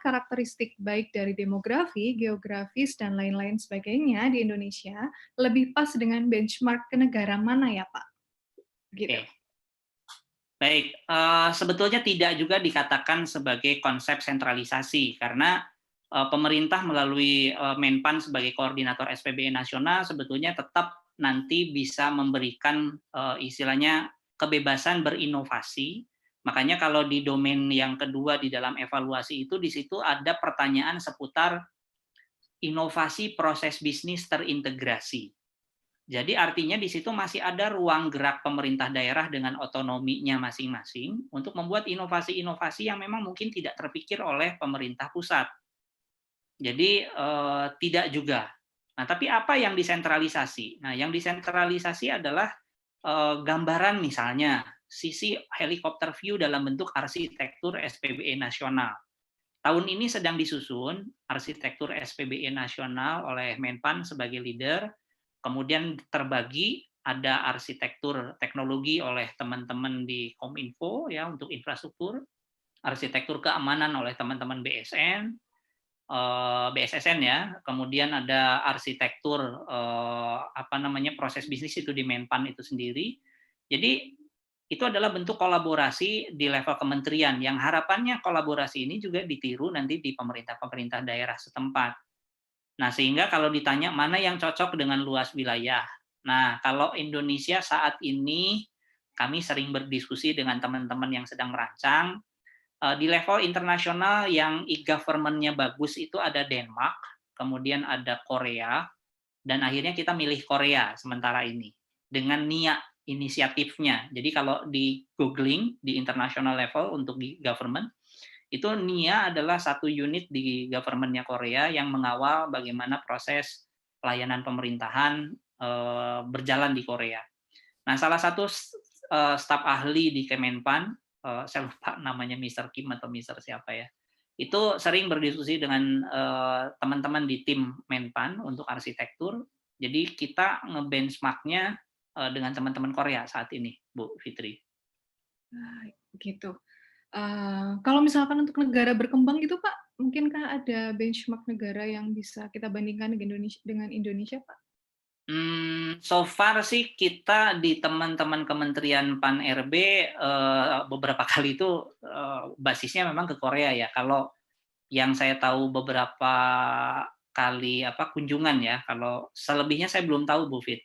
karakteristik baik dari demografi, geografis, dan lain-lain sebagainya di Indonesia lebih pas dengan benchmark ke negara mana ya Pak? Gitu. Oke. Baik, sebetulnya tidak juga dikatakan sebagai konsep sentralisasi karena pemerintah melalui Menpan sebagai koordinator SPBE nasional sebetulnya tetap nanti bisa memberikan istilahnya kebebasan berinovasi. Makanya kalau di domain yang kedua di dalam evaluasi itu di situ ada pertanyaan seputar inovasi proses bisnis terintegrasi. Jadi artinya di situ masih ada ruang gerak pemerintah daerah dengan otonominya masing-masing untuk membuat inovasi-inovasi yang memang mungkin tidak terpikir oleh pemerintah pusat. Jadi tidak juga. Nah, tapi apa yang disentralisasi? Nah, yang disentralisasi adalah gambaran misalnya sisi helikopter view dalam bentuk arsitektur SPBE nasional. Tahun ini sedang disusun arsitektur SPBE nasional oleh Menpan sebagai leader, kemudian terbagi ada arsitektur teknologi oleh teman-teman di Kominfo ya untuk infrastruktur, arsitektur keamanan oleh teman-teman BSSN ya, kemudian ada arsitektur proses bisnis itu di Menpan itu sendiri. Jadi itu adalah bentuk kolaborasi di level kementerian yang harapannya kolaborasi ini juga ditiru nanti di pemerintah-pemerintah daerah setempat. Nah, sehingga kalau ditanya mana yang cocok dengan luas wilayah. Nah, kalau Indonesia saat ini kami sering berdiskusi dengan teman-teman yang sedang merancang di level internasional yang e-government-nya bagus itu ada Denmark, kemudian ada Korea, dan akhirnya kita milih Korea sementara ini dengan NIA inisiatifnya. Jadi kalau di googling di international level untuk government, itu NIA adalah satu unit di government-nya Korea yang mengawal bagaimana proses pelayanan pemerintahan berjalan di Korea. Nah, salah satu staf ahli di Kemenpan, saya lupa namanya Mr. Kim atau Mr. siapa ya, itu sering berdiskusi dengan teman-teman di tim Menpan untuk arsitektur. Jadi kita nge-benchmark-nya dengan teman-teman Korea saat ini, Bu Fitri. Gitu. Kalau misalkan untuk negara berkembang gitu Pak, mungkinkah ada benchmark negara yang bisa kita bandingkan dengan Indonesia Pak? So far sih kita di teman-teman Kementerian Pan-RB beberapa kali itu basisnya memang ke Korea ya. Kalau yang saya tahu beberapa kali kunjungan ya, kalau selebihnya saya belum tahu Bu Fit,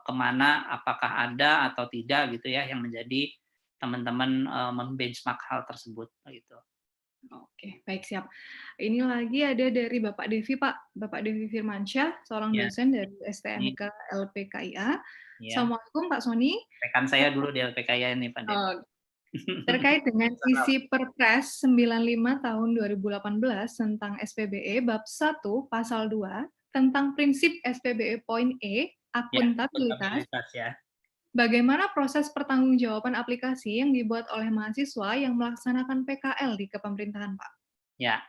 kemana, apakah ada atau tidak gitu ya yang menjadi teman-teman membenchmark hal tersebut gitu. Oke, baik siap. Ini lagi ada dari Bapak Devi, Pak. Bapak Devi Firmansyah, seorang Ya, dosen dari ini STMK LPKIA. ya. Assalamualaikum Pak Sony. Rekan saya dulu di LPKIA ini Pak Dev. Terkait dengan isi Perpres 95 tahun 2018 tentang SPBE bab 1 pasal 2 tentang prinsip SPBE poin E, Ya, akuntabilitas. akuntabilitas ya. Bagaimana proses pertanggungjawaban aplikasi yang dibuat oleh mahasiswa yang melaksanakan PKL di kepemerintahan, Pak? Ya,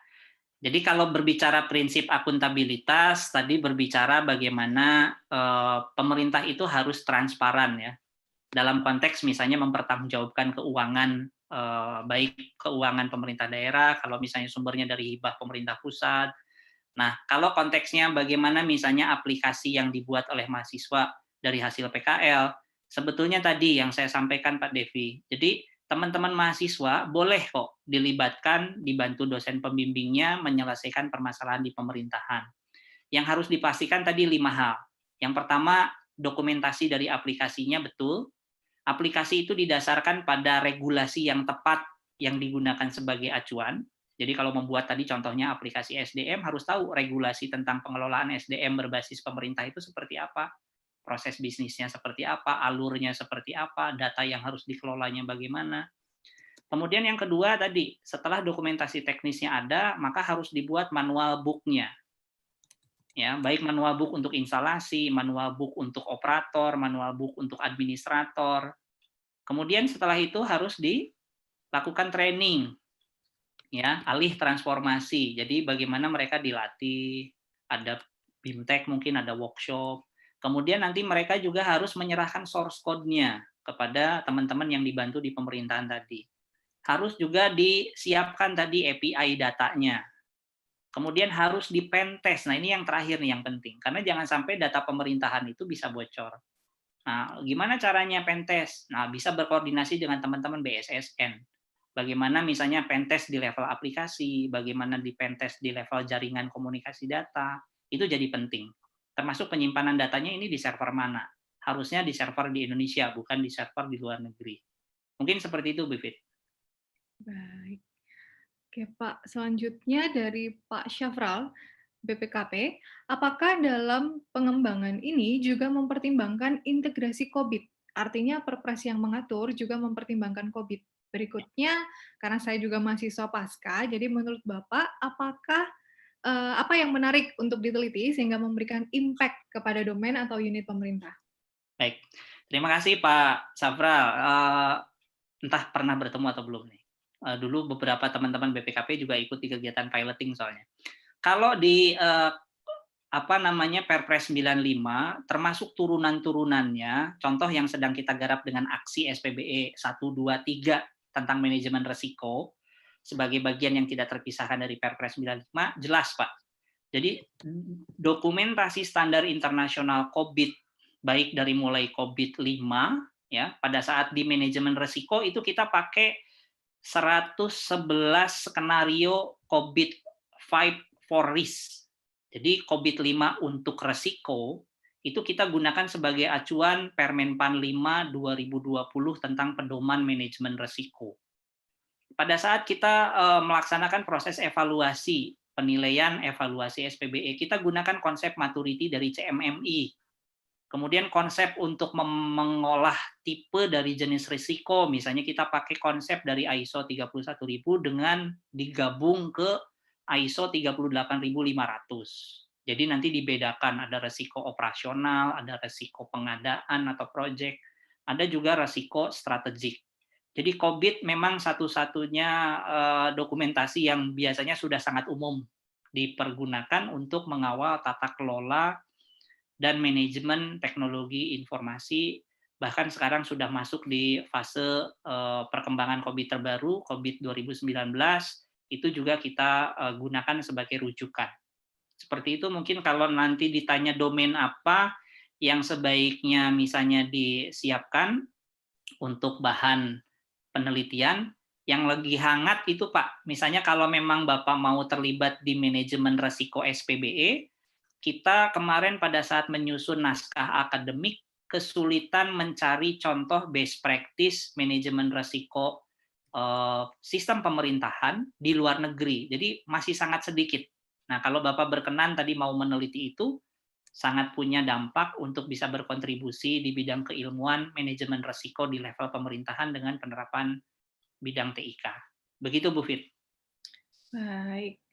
jadi kalau berbicara prinsip akuntabilitas, tadi berbicara bagaimana pemerintah itu harus transparan ya. Dalam konteks misalnya mempertanggungjawabkan keuangan, baik keuangan pemerintah daerah, kalau misalnya sumbernya dari hibah pemerintah pusat. Nah, kalau konteksnya bagaimana misalnya aplikasi yang dibuat oleh mahasiswa dari hasil PKL, sebetulnya tadi yang saya sampaikan Pak Devi. Jadi teman-teman mahasiswa boleh kok dilibatkan, dibantu dosen pembimbingnya menyelesaikan permasalahan di pemerintahan. Yang harus dipastikan tadi 5 hal. Yang pertama, dokumentasi dari aplikasinya betul. Aplikasi itu didasarkan pada regulasi yang tepat yang digunakan sebagai acuan. Jadi kalau membuat tadi contohnya aplikasi SDM harus tahu regulasi tentang pengelolaan SDM berbasis pemerintah itu seperti apa, proses bisnisnya seperti apa, alurnya seperti apa, data yang harus dikelolanya bagaimana. Kemudian yang kedua tadi, setelah dokumentasi teknisnya ada, maka harus dibuat manual book-nya. Ya, baik manual book untuk instalasi, manual book untuk operator, manual book untuk administrator. Kemudian setelah itu harus dilakukan training, ya, alih transformasi. Jadi bagaimana mereka dilatih, ada BIMTEK mungkin ada workshop. Kemudian nanti mereka juga harus menyerahkan source code-nya kepada teman-teman yang dibantu di pemerintahan tadi. harus juga disiapkan tadi API datanya. Kemudian harus di-pentest. Nah, ini yang terakhir nih yang penting. Karena jangan sampai data pemerintahan itu bisa bocor. Nah, gimana caranya pentest? Nah, bisa berkoordinasi dengan teman-teman BSSN. Bagaimana misalnya pentest di level aplikasi, bagaimana di pentest di level jaringan komunikasi data, itu jadi penting. Termasuk penyimpanan datanya ini di server mana? Harusnya di server di Indonesia, bukan di server di luar negeri. Mungkin seperti itu, Bivit. Baik. Oke, Pak. Selanjutnya dari Pak Syafral, BPKP, apakah dalam pengembangan ini juga mempertimbangkan integrasi COVID? Artinya Perpres yang mengatur juga mempertimbangkan COVID. Berikutnya, karena saya juga mahasiswa pasca, jadi menurut Bapak, apakah apa yang menarik untuk diteliti sehingga memberikan impact kepada domain atau unit pemerintah? Baik, terima kasih Pak Safral. Entah pernah bertemu atau belum nih. Dulu beberapa teman-teman BPKP juga ikut di kegiatan piloting soalnya. Kalau di Perpres 95 termasuk turunan-turunannya, contoh yang sedang kita garap dengan aksi SPBE 1, 2, 3 tentang manajemen risiko sebagai bagian yang tidak terpisahkan dari Perpres 95, jelas Pak. Jadi dokumentasi standar internasional COVID baik dari mulai COVID 5 ya, pada saat di manajemen risiko itu kita pakai 111 skenario COVID 5 for risk. Jadi COVID-5 untuk resiko, itu kita gunakan sebagai acuan Permenpan 5 2020 tentang pedoman manajemen resiko. Pada saat kita melaksanakan proses evaluasi, penilaian evaluasi SPBE, kita gunakan konsep maturity dari CMMI. Kemudian konsep untuk mengolah tipe dari jenis risiko, misalnya kita pakai konsep dari ISO 31000 dengan digabung ke ISO 38500. Jadi nanti dibedakan, ada risiko operasional, ada risiko pengadaan atau project, ada juga risiko strategik. Jadi COVID memang satu-satunya dokumentasi yang biasanya sudah sangat umum dipergunakan untuk mengawal tata kelola dan manajemen teknologi informasi, bahkan sekarang sudah masuk di fase perkembangan COVID terbaru, COVID 2019, itu juga kita gunakan sebagai rujukan. Seperti itu mungkin kalau nanti ditanya domain apa yang sebaiknya misalnya disiapkan untuk bahan penelitian, yang lagi hangat itu Pak, misalnya kalau memang Bapak mau terlibat di manajemen risiko SPBE, kita kemarin pada saat menyusun naskah akademik kesulitan mencari contoh best practice manajemen risiko sistem pemerintahan di luar negeri. Jadi masih sangat sedikit. Nah, kalau Bapak berkenan tadi mau meneliti itu, sangat punya dampak untuk bisa berkontribusi di bidang keilmuan manajemen risiko di level pemerintahan dengan penerapan bidang TIK. Begitu Bu Fit. Baik.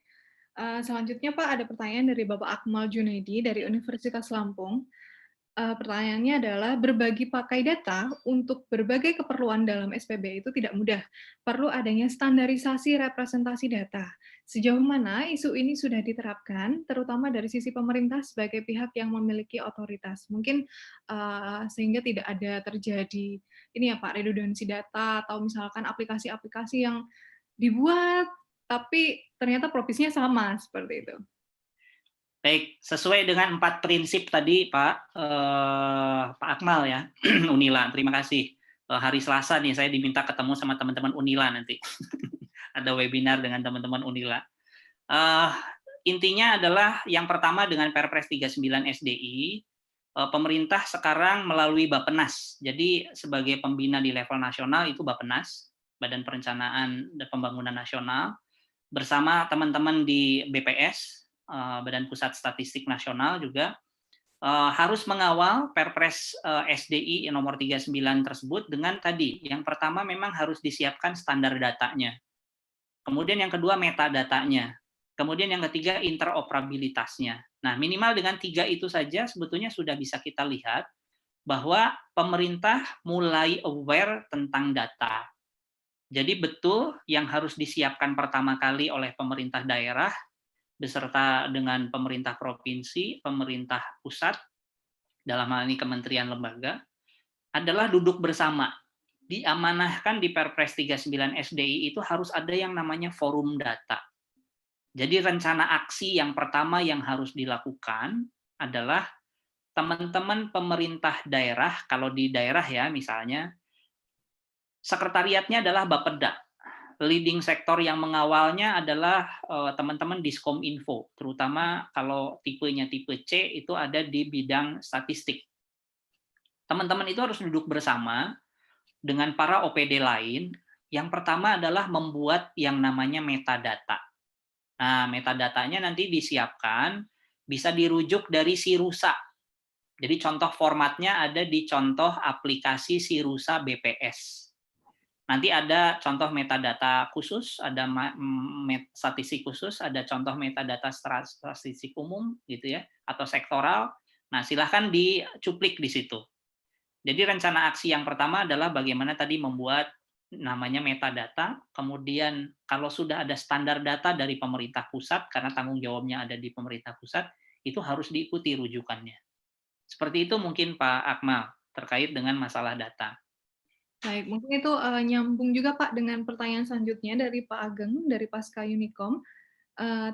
Selanjutnya Pak, ada pertanyaan dari Bapak Akmal Junaidi dari Universitas Lampung. Pertanyaannya adalah, berbagi pakai data untuk berbagai keperluan dalam SPB itu tidak mudah. Perlu adanya standarisasi representasi data. Sejauh mana isu ini sudah diterapkan, terutama dari sisi pemerintah sebagai pihak yang memiliki otoritas. Mungkin sehingga tidak ada terjadi ini ya Pak, redundansi data atau misalkan aplikasi-aplikasi yang dibuat tapi ternyata profisinya sama, seperti itu. Baik, sesuai dengan 4 prinsip tadi Pak Akmal ya, Unila, terima kasih. Hari Selasa nih saya diminta ketemu sama teman-teman Unila nanti. Ada webinar dengan teman-teman Unila. Intinya adalah yang pertama dengan Perpres 39 SDI, pemerintah sekarang melalui Bappenas. Jadi sebagai pembina di level nasional itu Bappenas, Badan Perencanaan dan Pembangunan Nasional, bersama teman-teman di BPS, Badan Pusat Statistik Nasional juga, harus mengawal Perpres SDI nomor 39 tersebut dengan tadi, yang pertama memang harus disiapkan standar datanya. Kemudian yang kedua metadatanya. Kemudian yang ketiga interoperabilitasnya. Nah, minimal dengan 3 itu saja sebetulnya sudah bisa kita lihat bahwa pemerintah mulai aware tentang data. Jadi betul yang harus disiapkan pertama kali oleh pemerintah daerah beserta dengan pemerintah provinsi, pemerintah pusat, dalam hal ini kementerian lembaga, adalah duduk bersama. diamanahkan di Perpres 39 SDI itu harus ada yang namanya forum data. Jadi rencana aksi yang pertama yang harus dilakukan adalah teman-teman pemerintah daerah, kalau di daerah ya misalnya, sekretariatnya adalah Bapeda. Leading sektor yang mengawalnya adalah teman-teman Diskominfo, terutama kalau tipenya tipe C itu ada di bidang statistik. Teman-teman itu harus duduk bersama dengan para OPD lain. Yang pertama adalah membuat yang namanya metadata. Nah, metadatanya nanti disiapkan, bisa dirujuk dari Sirusa. Jadi contoh formatnya ada di contoh aplikasi Sirusa BPS. Nanti ada contoh metadata khusus, ada statistik khusus, ada contoh metadata statistik umum gitu ya, atau sektoral. Nah, silahkan dicuplik di situ. Jadi rencana aksi yang pertama adalah bagaimana tadi membuat namanya metadata, kemudian kalau sudah ada standar data dari pemerintah pusat, karena tanggung jawabnya ada di pemerintah pusat, itu harus diikuti rujukannya. Seperti itu mungkin Pak Akmal, terkait dengan masalah data. Baik, mungkin itu nyambung juga Pak dengan pertanyaan selanjutnya dari Pak Ageng dari Pasca Unicom.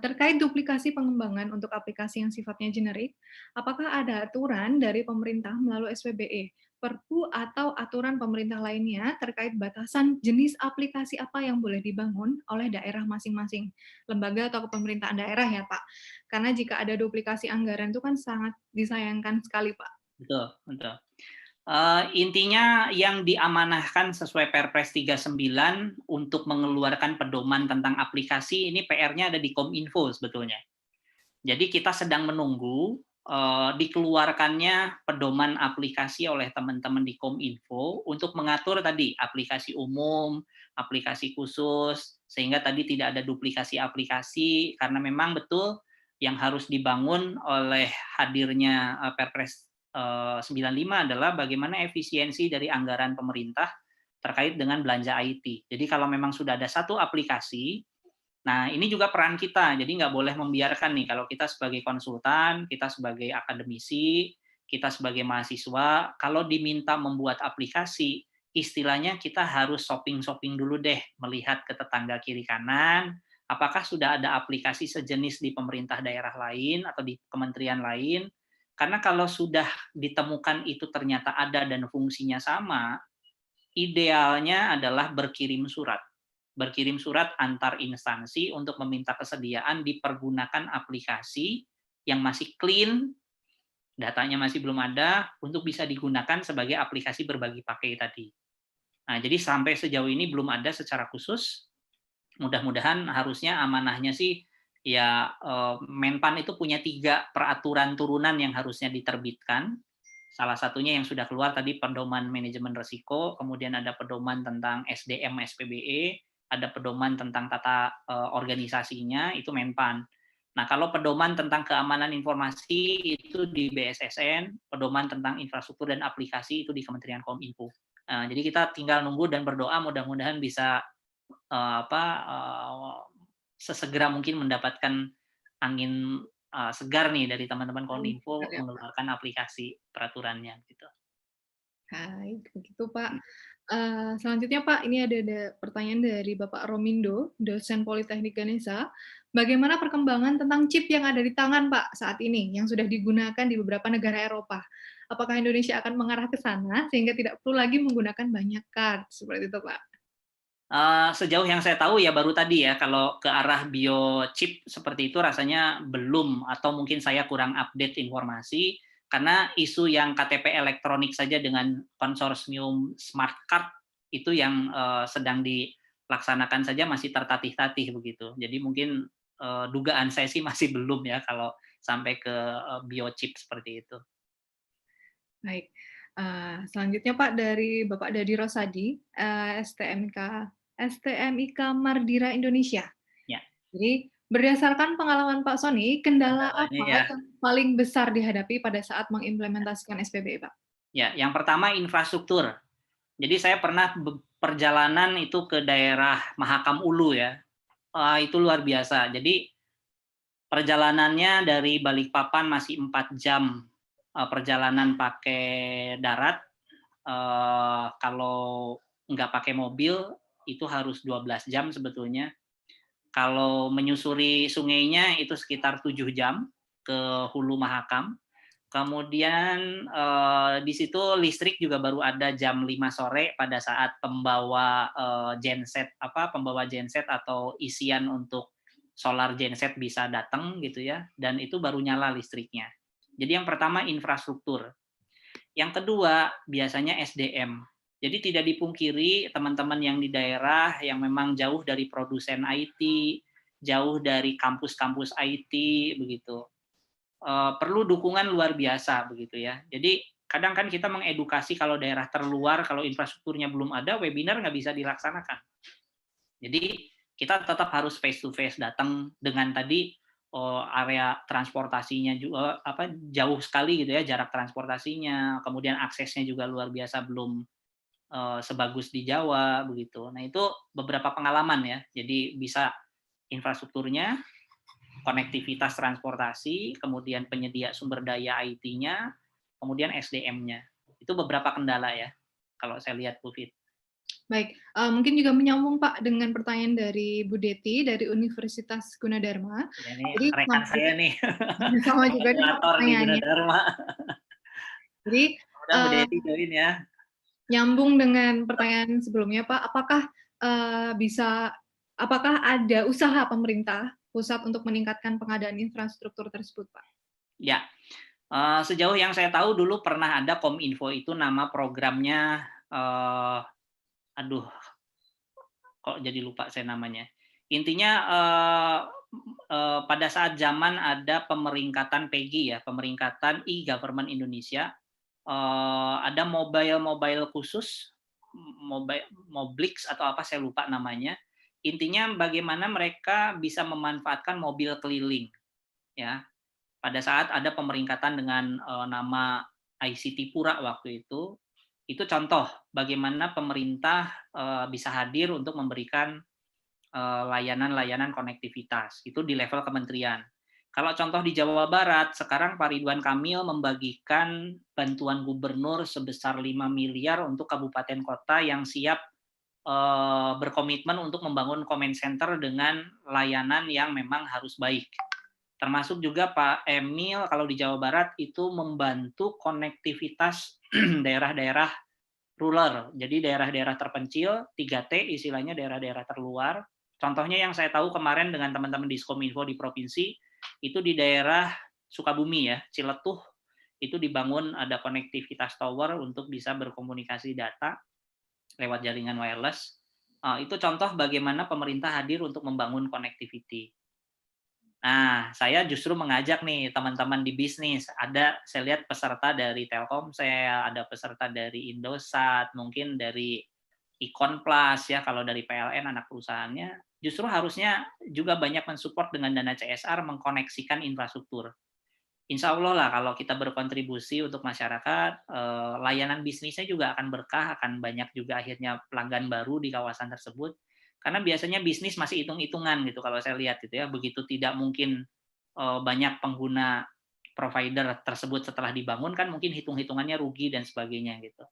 Terkait duplikasi pengembangan untuk aplikasi yang sifatnya generik, apakah ada aturan dari pemerintah melalui SPBE, Perpu, atau aturan pemerintah lainnya terkait batasan jenis aplikasi apa yang boleh dibangun oleh daerah masing-masing, lembaga atau pemerintahan daerah ya Pak? Karena jika ada duplikasi anggaran itu kan sangat disayangkan sekali Pak. Betul, betul. Intinya yang diamanahkan sesuai Perpres 39 untuk mengeluarkan pedoman tentang aplikasi ini PR-nya ada di Kominfo sebetulnya. Jadi kita sedang menunggu dikeluarkannya pedoman aplikasi oleh teman-teman di Kominfo untuk mengatur tadi aplikasi umum, aplikasi khusus, sehingga tadi tidak ada duplikasi aplikasi, karena memang betul yang harus dibangun oleh hadirnya Perpres 95 adalah bagaimana efisiensi dari anggaran pemerintah terkait dengan belanja IT. Jadi kalau memang sudah ada satu aplikasi, nah ini juga peran kita, jadi nggak boleh membiarkan nih kalau kita sebagai konsultan, kita sebagai akademisi, kita sebagai mahasiswa, kalau diminta membuat aplikasi, istilahnya kita harus shopping-shopping dulu deh, melihat ke tetangga kiri kanan, apakah sudah ada aplikasi sejenis di pemerintah daerah lain atau di kementerian lain, karena kalau sudah ditemukan itu ternyata ada dan fungsinya sama, idealnya adalah berkirim surat. Berkirim surat antar instansi untuk meminta kesediaan dipergunakan aplikasi yang masih clean, datanya masih belum ada, untuk bisa digunakan sebagai aplikasi berbagi pakai tadi. Nah, jadi sampai sejauh ini belum ada secara khusus. Mudah-mudahan harusnya amanahnya sih ya Menpan itu punya 3 peraturan turunan yang harusnya diterbitkan. Salah satunya yang sudah keluar tadi pedoman manajemen risiko, kemudian ada pedoman tentang SDM SPBE, ada pedoman tentang tata organisasinya, itu Menpan. Nah, kalau pedoman tentang keamanan informasi itu di BSSN, pedoman tentang infrastruktur dan aplikasi itu di Kementerian Kominfo. Jadi kita tinggal nunggu dan berdoa mudah-mudahan bisa sesegera mungkin mendapatkan angin segar nih dari teman-teman Kominfo mengeluarkan aplikasi peraturannya gitu. Baik, begitu Pak. Selanjutnya Pak, ini ada pertanyaan dari Bapak Romindo, dosen Politeknik Ganesha. Bagaimana perkembangan tentang chip yang ada di tangan Pak saat ini, yang sudah digunakan di beberapa negara Eropa? Apakah Indonesia akan mengarah ke sana sehingga tidak perlu lagi menggunakan banyak card seperti itu Pak? Sejauh yang saya tahu ya baru tadi ya, kalau ke arah biochip seperti itu rasanya belum, atau mungkin saya kurang update informasi, karena isu yang KTP elektronik saja dengan konsorsium smart card itu yang sedang dilaksanakan saja masih tertatih-tatih begitu. Jadi mungkin dugaan saya sih masih belum ya kalau sampai ke biochip seperti itu. Baik. Selanjutnya Pak dari Bapak Dadi Rosadi, STMIK Mardira Indonesia. Ya. Jadi berdasarkan pengalaman Pak Sony, kendala apa Ya. yang paling besar dihadapi pada saat mengimplementasikan SPBE, Pak? Ya, yang pertama infrastruktur. Jadi saya pernah perjalanan itu ke daerah Mahakam Ulu ya, itu luar biasa. Jadi perjalanannya dari Balikpapan masih 4 jam perjalanan pakai darat. Kalau nggak pakai mobil itu harus 12 jam sebetulnya. Kalau menyusuri sungainya itu sekitar 7 jam ke Hulu Mahakam. Kemudian di situ listrik juga baru ada jam 5 sore pada saat pembawa genset pembawa genset atau isian untuk solar genset bisa datang gitu ya, dan itu baru nyala listriknya. Jadi yang pertama infrastruktur. Yang kedua biasanya SDM. Jadi tidak dipungkiri teman-teman yang di daerah yang memang jauh dari produsen IT, jauh dari kampus-kampus IT begitu, perlu dukungan luar biasa begitu ya. Jadi kadang kan kita mengedukasi kalau daerah terluar, kalau infrastrukturnya belum ada, webinar nggak bisa dilaksanakan. Jadi kita tetap harus face to face datang dengan tadi area transportasinya juga jauh sekali gitu ya, jarak transportasinya, kemudian aksesnya juga luar biasa belum sebagus di Jawa begitu. Nah itu beberapa pengalaman ya. Jadi bisa infrastrukturnya, konektivitas transportasi, kemudian penyedia sumber daya IT-nya, kemudian SDM-nya. Itu beberapa kendala ya, kalau saya lihat Bu Fit. Baik, mungkin juga menyambung Pak dengan pertanyaan dari Bu Deti dari Universitas Gunadarma. Ya, ini Jadi rekan saya nih, sama juga nih Pak kalkulator di pertanyaannya. Gunadarma. Jadi Mudah Bu Deti join ya. nyambung dengan pertanyaan sebelumnya Pak, apakah ada usaha pemerintah pusat untuk meningkatkan pengadaan infrastruktur tersebut Pak? Ya, sejauh yang saya tahu dulu pernah ada Kominfo itu nama programnya, aduh kok jadi lupa saya namanya. Intinya pada saat zaman ada pemeringkatan PEGI ya, pemeringkatan e-government Indonesia, ada mobile khusus, Moblix atau apa saya lupa namanya. Intinya bagaimana mereka bisa memanfaatkan mobil keliling ya. Pada saat ada pemeringkatan dengan nama ICT Pura waktu itu contoh bagaimana pemerintah bisa hadir untuk memberikan layanan-layanan konektivitas. Itu di level kementerian. Kalau contoh di Jawa Barat, sekarang Pak Ridwan Kamil membagikan bantuan gubernur sebesar 5 miliar untuk kabupaten kota yang siap berkomitmen untuk membangun comment center dengan layanan yang memang harus baik. Termasuk juga Pak Emil kalau di Jawa Barat itu membantu konektivitas daerah-daerah rural. Jadi daerah-daerah terpencil, 3T istilahnya daerah-daerah terluar. Contohnya yang saya tahu kemarin dengan teman-teman Diskominfo di provinsi, itu di daerah Sukabumi ya, Ciletuh, itu dibangun ada konektivitas tower untuk bisa berkomunikasi data lewat jaringan wireless. Itu contoh bagaimana pemerintah hadir untuk membangun connectivity. Nah, saya justru mengajak nih teman-teman di bisnis. Saya lihat peserta dari Telkomsel, ada peserta dari Indosat, mungkin dari Icon Plus ya, kalau dari PLN anak perusahaannya. Justru harusnya juga banyak mensupport dengan dana CSR mengkoneksikan infrastruktur. Insya Allah lah kalau kita berkontribusi untuk masyarakat, layanan bisnisnya juga akan berkah, akan banyak juga akhirnya pelanggan baru di kawasan tersebut. Karena biasanya bisnis masih hitung-hitungan gitu kalau saya lihat gitu ya, begitu tidak mungkin banyak pengguna provider tersebut setelah dibangun kan mungkin hitung-hitungannya rugi dan sebagainya gitu.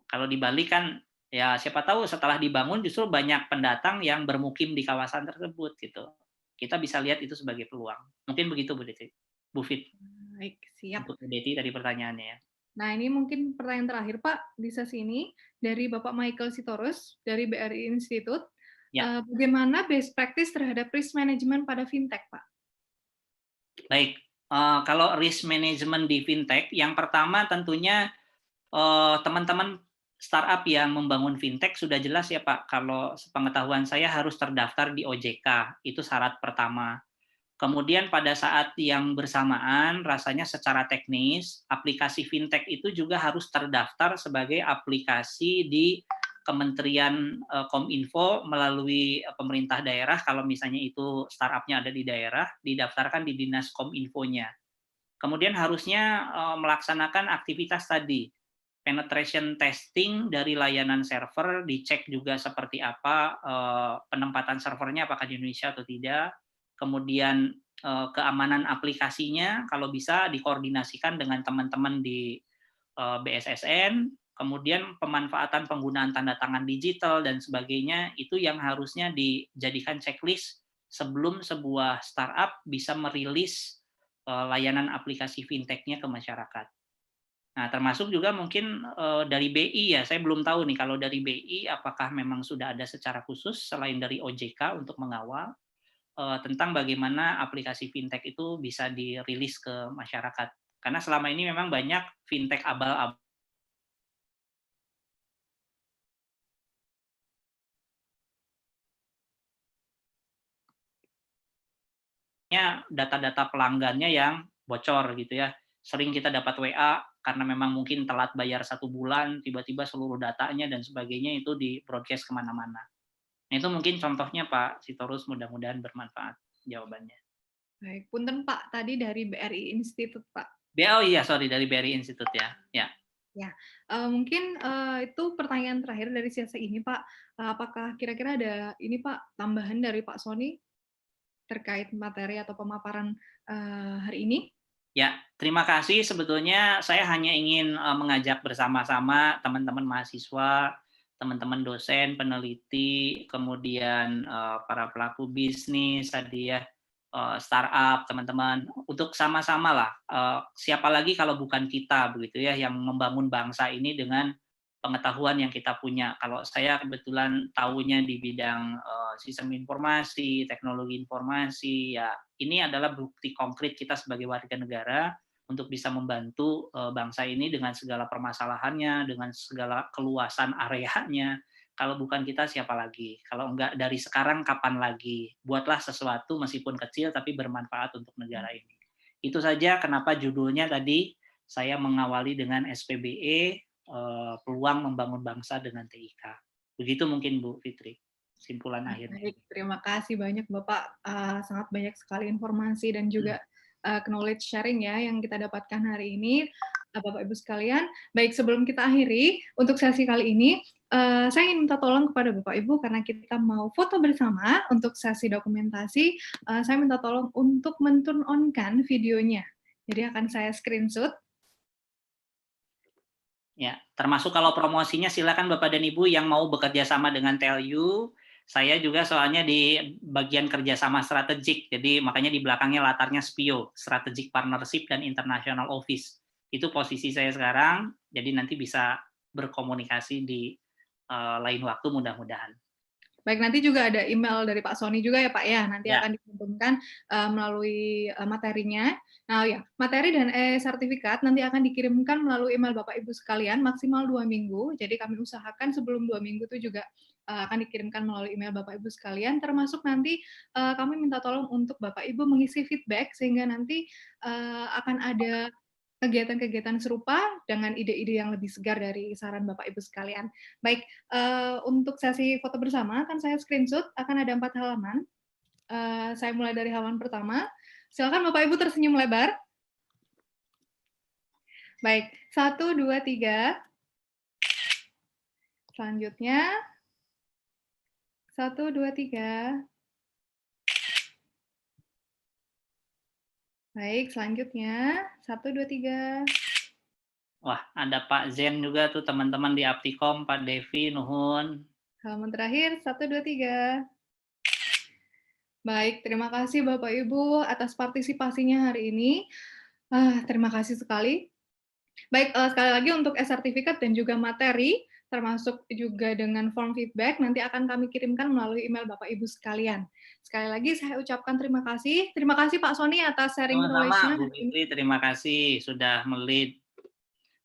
Kalau dibalik kan ya siapa tahu setelah dibangun justru banyak pendatang yang bermukim di kawasan tersebut gitu. Kita bisa lihat itu sebagai peluang. Mungkin begitu Bu Fit. Baik, siap. Untuk Bu Deti tadi pertanyaannya ya. Nah, ini mungkin pertanyaan terakhir, Pak, di sesi ini dari Bapak Michael Sitorus dari BRI Institute. Ya. Bagaimana best practice terhadap risk management pada fintech, Pak? Baik, kalau risk management di fintech, yang pertama tentunya teman-teman startup yang membangun fintech sudah jelas ya Pak, kalau sepengetahuan saya harus terdaftar di OJK, itu syarat pertama. Kemudian pada saat yang bersamaan, rasanya secara teknis, aplikasi fintech itu juga harus terdaftar sebagai aplikasi di Kementerian Kominfo melalui pemerintah daerah, kalau misalnya itu startupnya ada di daerah, didaftarkan di Dinas Kominfonya. Kemudian harusnya melaksanakan aktivitas tadi, penetration testing dari layanan server, dicek juga seperti apa penempatan servernya, apakah di Indonesia atau tidak. Kemudian keamanan aplikasinya, kalau bisa dikoordinasikan dengan teman-teman di BSSN, kemudian pemanfaatan penggunaan tanda tangan digital dan sebagainya, itu yang harusnya dijadikan checklist sebelum sebuah startup bisa merilis layanan aplikasi fintech-nya ke masyarakat. Nah, termasuk juga mungkin dari BI ya, saya belum tahu nih kalau dari BI apakah memang sudah ada secara khusus selain dari OJK untuk mengawal tentang bagaimana aplikasi fintech itu bisa dirilis ke masyarakat. Karena selama ini memang banyak fintech abal-abal data-data pelanggannya yang bocor gitu ya. Sering kita dapat WA karena memang mungkin telat bayar 1 bulan, tiba-tiba seluruh datanya dan sebagainya itu di-broadcast kemana-mana. Nah, itu mungkin contohnya Pak Sitorus, mudah-mudahan bermanfaat jawabannya. Baik, punten Pak, tadi dari BRI Institute Pak. Oh iya, sorry, dari BRI Institute ya. Ya. Ya, mungkin itu pertanyaan terakhir dari sesi ini Pak. Apakah kira-kira ada ini Pak tambahan dari Pak Sony terkait materi atau pemaparan hari ini? Ya, terima kasih. Sebetulnya saya hanya ingin mengajak bersama-sama teman-teman mahasiswa, teman-teman dosen, peneliti, kemudian para pelaku bisnis tadi ya, startup, teman-teman, untuk sama-sama lah. Siapa lagi kalau bukan kita begitu ya, yang membangun bangsa ini dengan pengetahuan yang kita punya. Kalau saya kebetulan tahunya di bidang sistem informasi, teknologi informasi, ya ini adalah bukti konkret kita sebagai warga negara untuk bisa membantu bangsa ini dengan segala permasalahannya, dengan segala keluasan areanya. Kalau bukan kita, siapa lagi? Kalau enggak dari sekarang, kapan lagi? Buatlah sesuatu meskipun kecil, tapi bermanfaat untuk negara ini. Itu saja kenapa judulnya tadi saya mengawali dengan SPBE, peluang membangun bangsa dengan TIK. Begitu mungkin Bu Fitri, simpulan akhirnya. Baik, terima kasih banyak Bapak. Sangat banyak sekali informasi dan juga knowledge sharing ya yang kita dapatkan hari ini, Bapak Ibu sekalian. Baik, sebelum kita akhiri untuk sesi kali ini, saya ingin minta tolong kepada Bapak Ibu karena kita mau foto bersama untuk sesi dokumentasi. Saya minta tolong untuk men-turn on-kan videonya. Jadi akan saya screenshot. Ya, termasuk kalau promosinya silakan Bapak dan Ibu yang mau bekerja sama dengan TELU. Saya juga soalnya di bagian kerjasama strategik, jadi makanya di belakangnya latarnya SPIO, Strategic Partnership dan International Office. Itu posisi saya sekarang, jadi nanti bisa berkomunikasi di lain waktu mudah-mudahan. Baik, nanti juga ada email dari Pak Sony juga ya Pak ya, nanti Ya. akan dicantumkan melalui materinya. Nah ya, materi dan sertifikat nanti akan dikirimkan melalui email Bapak Ibu sekalian maksimal 2 minggu. Jadi kami usahakan sebelum 2 minggu itu juga akan dikirimkan melalui email Bapak Ibu sekalian, termasuk nanti kami minta tolong untuk Bapak Ibu mengisi feedback sehingga nanti akan ada kegiatan-kegiatan serupa dengan ide-ide yang lebih segar dari saran Bapak Ibu sekalian. Baik, untuk sesi foto bersama akan saya screenshot, akan ada 4 halaman. Saya mulai dari halaman pertama. Silakan Bapak Ibu tersenyum lebar. Baik, 1, 2, 3. Selanjutnya 1, 2, 3. Baik, selanjutnya 1, 2, 3. Wah, ada Pak Zen juga tuh teman-teman di Aptikom, Pak Devi, nuhun. Halaman terakhir 1, 2, 3. Baik, terima kasih Bapak Ibu atas partisipasinya hari ini. Terima kasih sekali. Baik, sekali lagi untuk e-sertifikat dan juga materi, termasuk juga dengan form feedback, nanti akan kami kirimkan melalui email Bapak Ibu sekalian. Sekali lagi saya ucapkan terima kasih. Terima kasih Pak Sony atas sharing knowledge-nya. Sama-sama Bu Fitri, terima kasih sudah melit.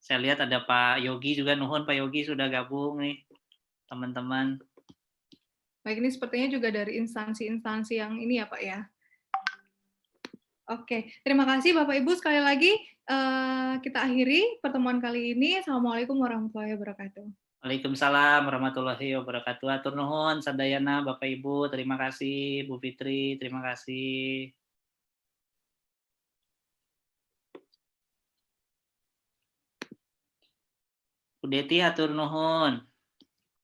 Saya lihat ada Pak Yogi juga, nuhun Pak Yogi sudah gabung nih, teman-teman. Baik, ini sepertinya juga dari instansi-instansi yang ini ya Pak ya. Oke, terima kasih Bapak Ibu. Sekali lagi kita akhiri pertemuan kali ini. Assalamualaikum warahmatullahi wabarakatuh. Waalaikumsalam warahmatullahi wabarakatuh. Atur nuhun sadayana Bapak Ibu, terima kasih Bu Fitri, terima kasih. Bu Deti atur nuhun.